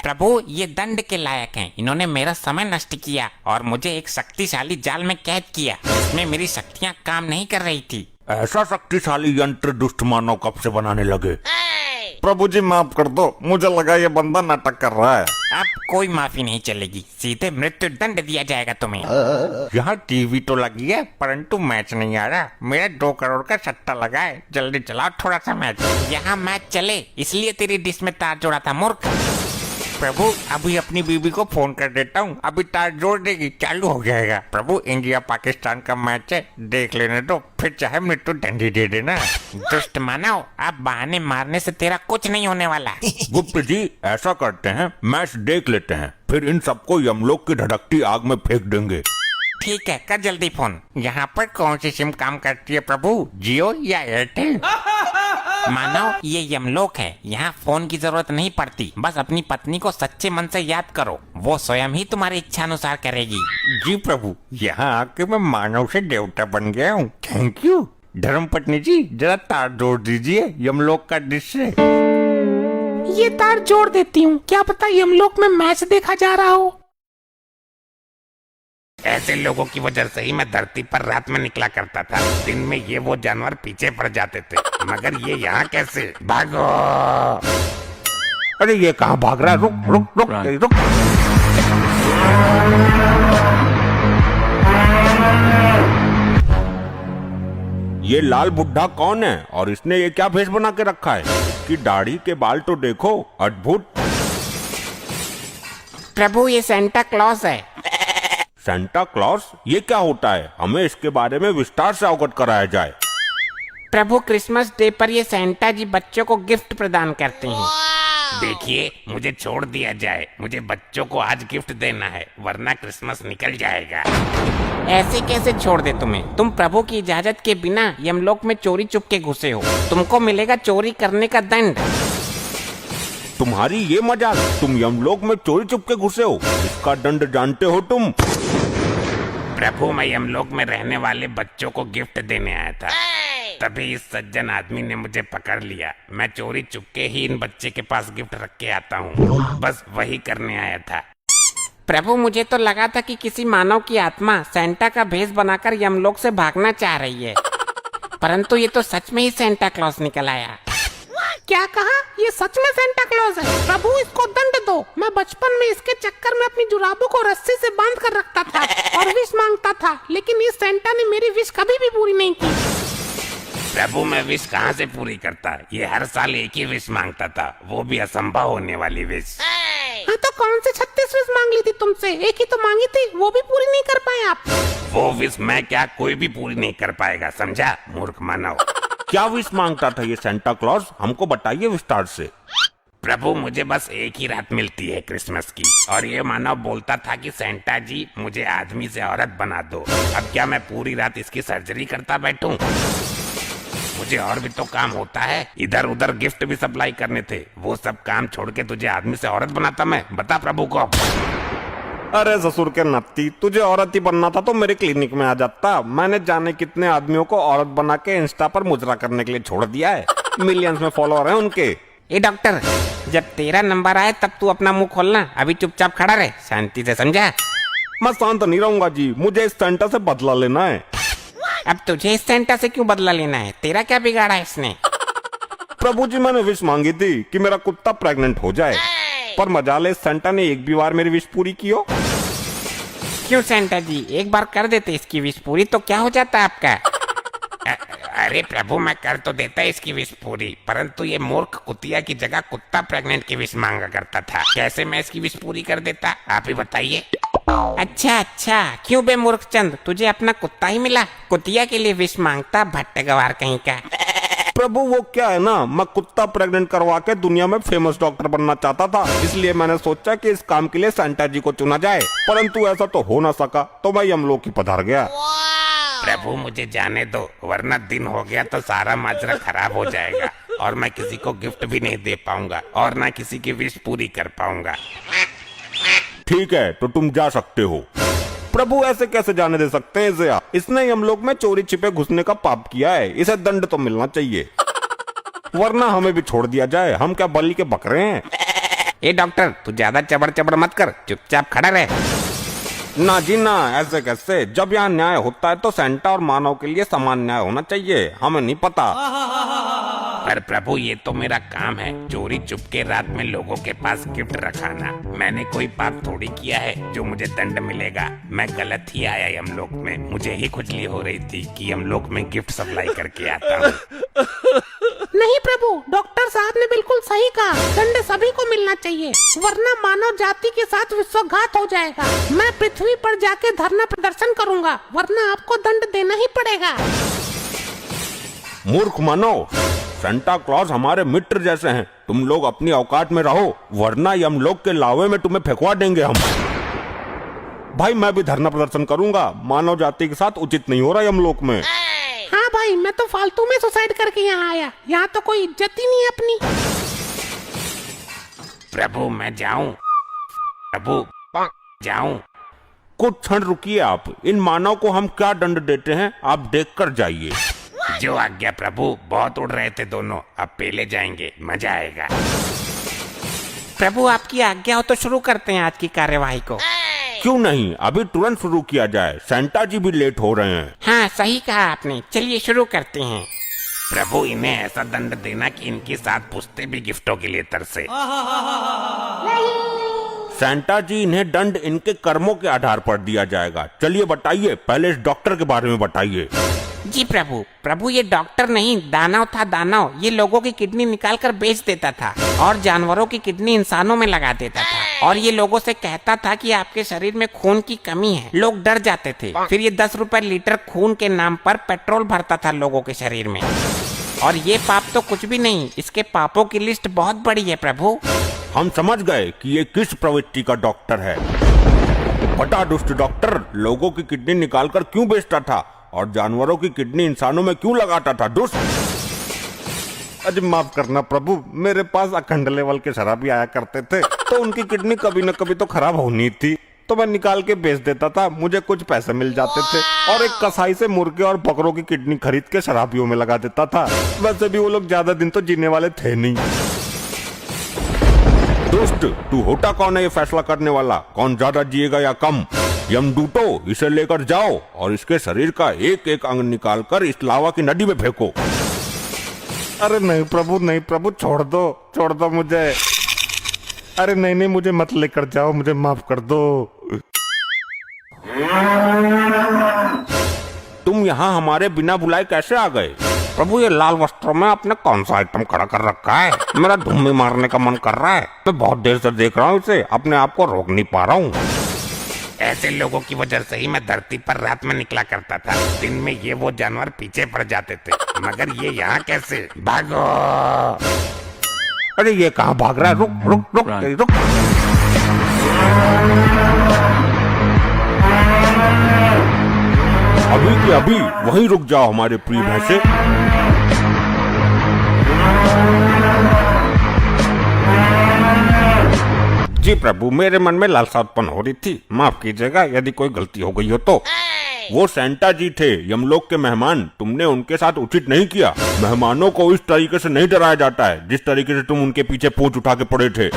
प्रभु, ये दंड के लायक हैं। इन्होंने मेरा समय नष्ट किया और मुझे एक शक्तिशाली जाल में कैद किया, इसमें मेरी शक्तियाँ काम नहीं कर रही थी। ऐसा शक्तिशाली यंत्र दुष्ट मानव कब से बनाने लगे? प्रभु जी माफ कर दो, मुझे लगा ये बंदा नाटक कर रहा है। अब कोई माफी नहीं चलेगी, सीधे मृत्यु दंड दिया जाएगा तुम्हें। यहाँ टीवी तो लगी है, परंतु मैच नहीं आ रहा। मेरा 2 करोड़ का सट्टा लगा है, जल्दी चलाओ थोड़ा सा मैच। यहाँ मैच चले, इसलिए तेरी डिश में तार जोड़ा था मूर्ख। प्रभु, अभी अपनी बीबी को फोन कर देता हूँ, अभी तार जोड़ देगी, चालू हो जाएगा। प्रभु, इंडिया पाकिस्तान का मैच है, देख लेने दो, फिर चाहे मृत्यु दंड ही दे देना। दुष्ट मानव, अब बहाने मारने से तेरा कुछ नहीं होने वाला। गुप्त जी, ऐसा करते हैं, मैच देख लेते हैं, फिर इन सबको यमलोक की धड़कती आग में फेंक देंगे। ठीक है, कर जल्दी फोन। यहाँ पर कौन सी सिम काम करती है प्रभु, जियो या एयरटेल? मानव, ये यमलोक है, यहाँ फोन की जरूरत नहीं पड़ती। बस अपनी पत्नी को सच्चे मन से याद करो, वो स्वयं ही तुम्हारी इच्छा अनुसार करेगी। जी प्रभु, यहाँ आके मैं मानव से देवता बन गया हूँ, थैंक यू। धर्म पत्नी जी, जरा तार जोड़ दीजिए यमलोक का डिश से। ये तार जोड़ देती हूँ, क्या पता यमलोक में मैच देखा जा रहा हो। ऐसे लोगों की वजह से ही मैं धरती पर रात में निकला करता था, दिन में ये वो जानवर पीछे पड़ जाते थे, मगर ये यहाँ कैसे? भागो! अरे ये कहाँ भाग रहा है? रुक रुक रुक रुक। ये लाल बुढ़ा कौन है और इसने ये क्या भेष बना के रखा है? इसकी दाढ़ी के बाल तो देखो, अद्भुत। प्रभु, ये सेंटा क्लॉस है। सेंटा क्लॉस, ये क्या होता है? हमें इसके बारे में विस्तार से अवगत कराया जाए। प्रभु, क्रिसमस डे पर ये सेंटा जी बच्चों को गिफ्ट प्रदान करते हैं। देखिए, मुझे छोड़ दिया जाए, मुझे बच्चों को आज गिफ्ट देना है, वरना क्रिसमस निकल जाएगा। ऐसे कैसे छोड़ दे तुम्हें? तुम प्रभु की इजाजत के बिना यमलोक में चोरी चुप के घुसे हो, तुमको मिलेगा चोरी करने का दंड। तुम्हारी ये मजाल, तुम यमलोक में चोरी चुप के घुसे हो, इसका दंड जानते हो तुम? प्रभु मैं यमलोक में रहने वाले बच्चों को गिफ्ट देने आया था, तभी इस सज्जन आदमी ने मुझे पकड़ लिया। मैं चोरी चुपके ही इन बच्चे के पास गिफ्ट रख के आता हूँ, बस वही करने आया था। प्रभु मुझे तो लगा था कि किसी मानव की आत्मा सेंटा का भेष बनाकर यमलोक से भागना चाह रही है, परंतु ये तो सच में ही सेंटा क्लॉज निकल आया। क्या कहा? ये सच में सेंटा क्लॉज है? प्रभु इसको दंड दो। मैं बचपन में इसके चक्कर में अपनी जुराबों को रस्सी से बांध कर रखता था और विश मांगता था, लेकिन इस सेंटा ने मेरी विश कभी भी पूरी नहीं की। प्रभु मैं विश कहाँ से पूरी करता, ये हर साल एक ही विश मांगता था, वो भी असंभव होने वाली विश। हाँ तो कौन से 36 विश मांग ली थी तुमसे? एक ही तो मांगी थी, वो भी पूरी नहीं कर पाए आप। वो विश मैं क्या कोई भी पूरी नहीं कर पाएगा, समझा मूर्ख मानव। क्या विश मांगता था ये सेंटा क्लॉज, हमको बताइए विस्तार से। प्रभु मुझे बस एक ही रात मिलती है क्रिसमस की, और ये मानव बोलता था कि सेंटा जी मुझे आदमी से औरत बना दो। अब क्या मैं पूरी रात इसकी सर्जरी करता बैठूं? मुझे और भी तो काम होता है, इधर उधर गिफ्ट भी सप्लाई करने थे, वो सब काम छोड़ के तुझे आदमी से औरत बनाता मैं? बता प्रभु को। अरे ससुर के नत्ती, तुझे औरत ही बनना था तो मेरे क्लिनिक में आ जाता। मैंने जाने कितने आदमियों को औरत बना के इंस्टा पर मुजरा करने के लिए छोड़ दिया है, मिलियंस में फॉलोअर हैं उनके। ए डॉक्टर, जब तेरा नंबर आए तब तू अपना मुंह खोलना, अभी चुपचाप खड़ा रहे, शांति से, समझा? मैं शांत नहीं रहूंगा जी, मुझे इस सेंटा से बदला लेना है। अब तुझे इस सेंटा से क्यों बदला लेना है? तेरा क्या बिगाड़ा है इसने? प्रभु जी मैंने विश मांगी थी कि मेरा कुत्ता प्रेग्नेंट हो जाए, पर मजाले इस सेंटा ने एक भी बार मेरी विश पूरी की हो। क्यों सेंटा जी, एक बार कर देते इसकी विश पूरी तो क्या हो जाता है आपका? अरे प्रभु मैं कर तो देता इसकी विश पूरी, परंतु ये मूर्ख कुतिया की जगह कुत्ता प्रेग्नेंट की विश मांगा करता था। कैसे मैं इसकी विश पूरी कर देता, आप ही बताइए। अच्छा, क्यों बे मूर्ख चंद, तुझे अपना कुत्ता ही मिला, कुतिया के लिए विश मांगता, भट्टे गवार कहीं का। प्रभु वो क्या है ना, मैं कुत्ता प्रेग्नेंट करवा के दुनिया में फेमस डॉक्टर बनना चाहता था, इसलिए मैंने सोचा कि इस काम के लिए सेंटा जी को चुना जाए, परंतु ऐसा तो हो ना सका, तो मैं यमलोक ही पधार गया। प्रभु मुझे जाने दो, वरना दिन हो गया तो सारा माजरा खराब हो जाएगा और मैं किसी को गिफ्ट भी नहीं दे पाऊंगा और ना किसी की विश पूरी कर पाऊंगा। ठीक है तो तुम जा सकते हो। प्रभु ऐसे कैसे जाने दे सकते हैं इसे आप? इसने यमलोक में चोरी छिपे घुसने का पाप किया है, इसे दंड तो मिलना चाहिए, वरना हमें भी छोड़ दिया जाए, हम क्या बलि के बकरे हैं? ए डॉक्टर, तू ज्यादा चबड़ मत कर, चुपचाप खड़ा रहे। ना जी ना, ऐसे कैसे? जब यहाँ न्याय होता है तो सेंटा और मानव के लिए समान न्याय होना चाहिए, हमें नहीं पता। पर प्रभु ये तो मेरा काम है, चोरी चुपके रात में लोगों के पास गिफ्ट रखाना। मैंने कोई पाप थोड़ी किया है जो मुझे दंड मिलेगा। मैं गलत ही आया यमलोक में, मुझे ही खुजली हो रही थी कि यमलोक में गिफ्ट सप्लाई करके आता हूँ। नहीं प्रभु, डॉक्टर साहब ने बिल्कुल सही कहा, दंड सभी को मिलना चाहिए, वरना मानव जाति के साथ विश्वघात हो जाएगा। मैं पृथ्वी पर जाके धरना प्रदर्शन करूंगा, वरना आपको दंड देना ही पड़ेगा। मूर्ख मानव, सेंटा क्लॉज हमारे मित्र जैसे हैं, तुम लोग अपनी औकात में रहो, वरना यमलोक के लावे में तुम्हें फेंकवा देंगे हम। भाई मैं भी धरना प्रदर्शन करूंगा, मानव जाति के साथ उचित नहीं हो रहा यमलोक में। हाँ भाई, मैं तो फालतू में सुसाइड करके यहाँ आया, यहाँ तो कोई इज्जत ही नहीं है अपनी। प्रभु मैं जाऊं? प्रभु जाऊं? कुछ क्षण रुकिए आप, इन मानव को हम क्या दंड देते हैं आप देख कर जाइए। जो आज्ञा प्रभु, बहुत उड़ रहे थे दोनों, अब पेले जाएंगे, मजा आएगा। प्रभु आपकी आज्ञा हो तो शुरू करते हैं आज की कार्यवाही को। क्यों नहीं, अभी तुरंत शुरू किया जाए, सेंटा जी भी लेट हो रहे हैं। हाँ सही कहा आपने, चलिए शुरू करते हैं। प्रभु इन्हें ऐसा दंड देना कि इनकी साथ पुश्ते भी गिफ्टों के लिए तरसे। सेंटा जी इन्हें दंड इनके कर्मों के आधार पर दिया जाएगा। चलिए बताइए, पहले इस डॉक्टर के बारे में बताइए। जी प्रभु ये डॉक्टर नहीं, दानव था, दानव। ये लोगों की किडनी निकाल कर बेच देता था और जानवरों की किडनी इंसानों में लगा देता था, और ये लोगों से कहता था कि आपके शरीर में खून की कमी है। लोग डर जाते थे, फिर ये 10 रुपए लीटर खून के नाम पर पेट्रोल भरता था लोगों के शरीर में। और ये पाप तो कुछ भी नहीं, इसके पापों की लिस्ट बहुत बड़ी है प्रभु। हम समझ गए कि ये किस प्रवृत्ति का डॉक्टर है। बड़ा दुष्ट डॉक्टर, लोगों की किडनी निकाल कर क्यों बेचता था और जानवरों की किडनी इंसानों में क्यों लगाता था? दुष्ट। अजी माफ करना प्रभु, मेरे पास अखंड लेवल के शराबी आया करते थे, तो उनकी किडनी कभी न कभी तो खराब होनी थी। तो मैं निकाल के बेच देता था, मुझे कुछ पैसे मिल जाते थे। और एक कसाई से मुर्गे और बकरों की किडनी खरीद के शराबियों में लगा देता था। वैसे भी वो लोग ज्यादा दिन तो जीने वाले थे नहीं। दोस्त, तू होता कौन है ये फैसला करने वाला, कौन ज्यादा जिएगा या कम? यमदूतो, इसे लेकर जाओ और इसके शरीर का एक एक अंग निकालकर इस लावा की नदी में फेंको। अरे नहीं प्रभु, छोड़ दो मुझे। अरे नहीं, मुझे मत लेकर जाओ, मुझे माफ कर दो। तुम यहाँ हमारे बिना बुलाए कैसे आ गए? प्रभु, ये लाल वस्त्रों में आपने कौन सा आइटम खड़ा कर रखा है? मेरा धुम्मी मारने का मन कर रहा है। मैं बहुत देर से देख रहा हूँ इसे, अपने आप को रोक नहीं पा रहा हूँ। ऐसे लोगों की वजह से ही मैं धरती पर रात में निकला करता था। दिन में ये वो जानवर पीछे पड़ जाते थे, मगर ये यहाँ कैसे? भागो! अरे ये कहाँ भाग रहा है? रुक। अभी की अभी वहीं रुक जाओ हमारे प्रिय भैंसे। जी प्रभु, मेरे मन में लालसा उत्पन्न हो रही थी, माफ कीजिएगा यदि कोई गलती हो गई हो तो। वो सेंटा जी थे, यमलोक के मेहमान, तुमने उनके साथ उचित नहीं किया। मेहमानों को इस तरीके से नहीं डराया जाता है जिस तरीके से तुम उनके पीछे पूंछ उठा के पड़े थे।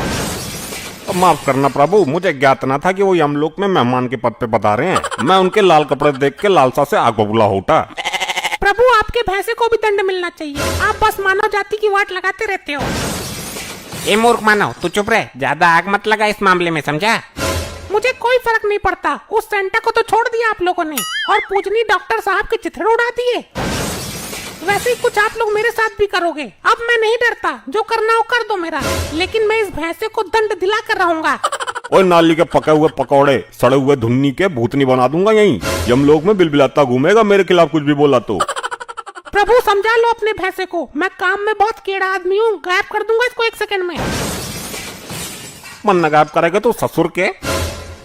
माफ करना प्रभु, मुझे ज्ञात न था कि वो यमलोक में मेहमान के पद पे पधारे हैं। मैं उनके लाल कपड़े देख के लालसा से आग बबूला होता। प्रभु, आपके भैंसे को भी दंड मिलना चाहिए। आप बस मानव जाति की वाट लगाते रहते हो। ए मूर्ख मानव, तू चुप रहे, ज्यादा आग मत लगा इस मामले में, समझा? मुझे कोई फर्क नहीं पड़ता। उस सेंटा को तो छोड़ दिया आप लोगों ने और पूजनी डॉक्टर साहब के चिथड़े उड़ा दिए। वैसे ही कुछ आप लोग मेरे साथ भी करोगे। अब मैं नहीं डरता, जो करना हो कर दो मेरा, लेकिन मैं इस भैंसे को दंड दिला कर रहूंगा। और नाली के पके हुए पकौड़े, सड़े हुए धुन्नी के भूतनी बना दूंगा यहीं। यमलोक में बिलबिलाता घूमेगा मेरे खिलाफ कुछ भी बोला तो। प्रभु, समझा लो अपने भैंसे को, मैं काम में बहुत कीड़ा आदमी हूँ। गायब कर दूंगा इसको 1 सेकंड में। मन न गायब करेगा तो ससुर के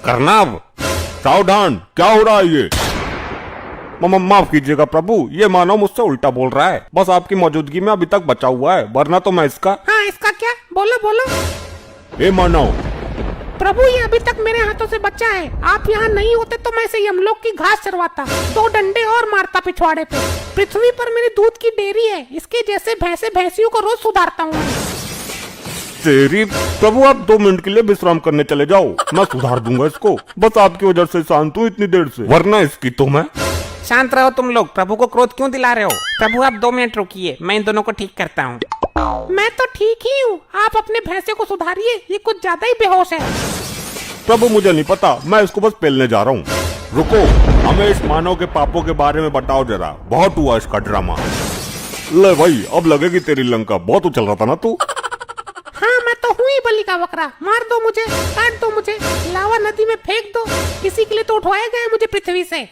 करना। अब सावधान, क्या हो रहा है ये? माफ कीजिएगा प्रभु, ये मानव मुझसे उल्टा बोल रहा है। बस आपकी मौजूदगी में अभी तक बचा हुआ है, वरना तो मैं इसका। हाँ, इसका क्या? बोलो। ए मानव। प्रभु, ये अभी तक मेरे हाथों से बचा है। आप यहाँ नहीं होते तो मैं इसे यमलोक की घास चरवाता, 2 डंडे और मारता पिछवाड़े पे। पृथ्वी पर मेरी दूध की डेयरी है, इसके जैसे भैंसे भैंसियों को रोज सुधारता हूँ। तेरी प्रभु, आप 2 मिनट के लिए विश्राम करने चले जाओ, मैं सुधार दूंगा इसको। बस आपकी वजह से शांत हूँ इतनी देर से, वरना इसकी तो मैं। शांत रहो तुम लोग, प्रभु को क्रोध क्यों दिला रहे हो? प्रभु, आप 2 मिनट रुकिए, मैं इन दोनों को ठीक करता हूँ। मैं तो ठीक ही हूँ, आप अपने भैंसे को सुधारिए, ये कुछ ज्यादा ही बेहोश है। प्रभु, मुझे नहीं पता, मैं इसको बस पेलने जा रहा हूँ। रुको, हमें इस मानव के पापों के बारे में बताओ जरा, बहुत हुआ इसका ड्रामा। ले भाई, अब लगेगी तेरी लंका, बहुत उछल रहा था ना तू। हाँ, मैं तो हूँ ही बलि का बकरा। मार दो मुझे, काट दो मुझे, लावा नदी में फेंक दो, इसी के लिए तो उठवाया गया मुझे पृथ्वी से।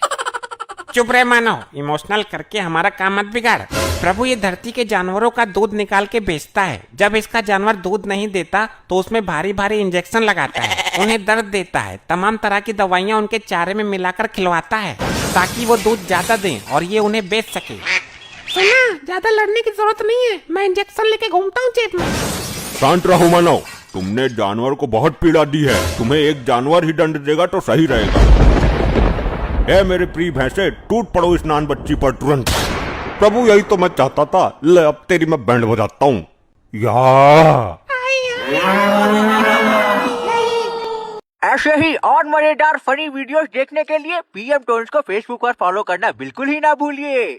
चुप रहे मानव, इमोशनल करके हमारा काम मत बिगाड़। प्रभु, ये धरती के जानवरों का दूध निकाल के बेचता है। जब इसका जानवर दूध नहीं देता तो उसमें भारी भारी इंजेक्शन लगाता है, उन्हें दर्द देता है, तमाम तरह की दवाइयाँ उनके चारे में मिलाकर खिलवाता है ताकि वो दूध ज्यादा दें और ये उन्हें बेच सके। सुना, ज्यादा लड़ने की जरूरत नहीं है, मैं इंजेक्शन लेके घूमता हूँ जेब में। शांत रहो मानव, तुमने जानवर को बहुत पीड़ा दी है, तुम्हें एक जानवर ही दंड देगा तो सही रहेगा। ए मेरे प्रिय भैंसे, टूट पड़ो इस नान बच्ची पर तुरंत। प्रभु, यही तो मैं चाहता था। ले, अब तेरी मैं बैंड बजाता हूँ। ऐसे ही और मजेदार फनी वीडियोस देखने के लिए PM टोन्स को फेसबुक पर फॉलो करना बिल्कुल ही ना भूलिए।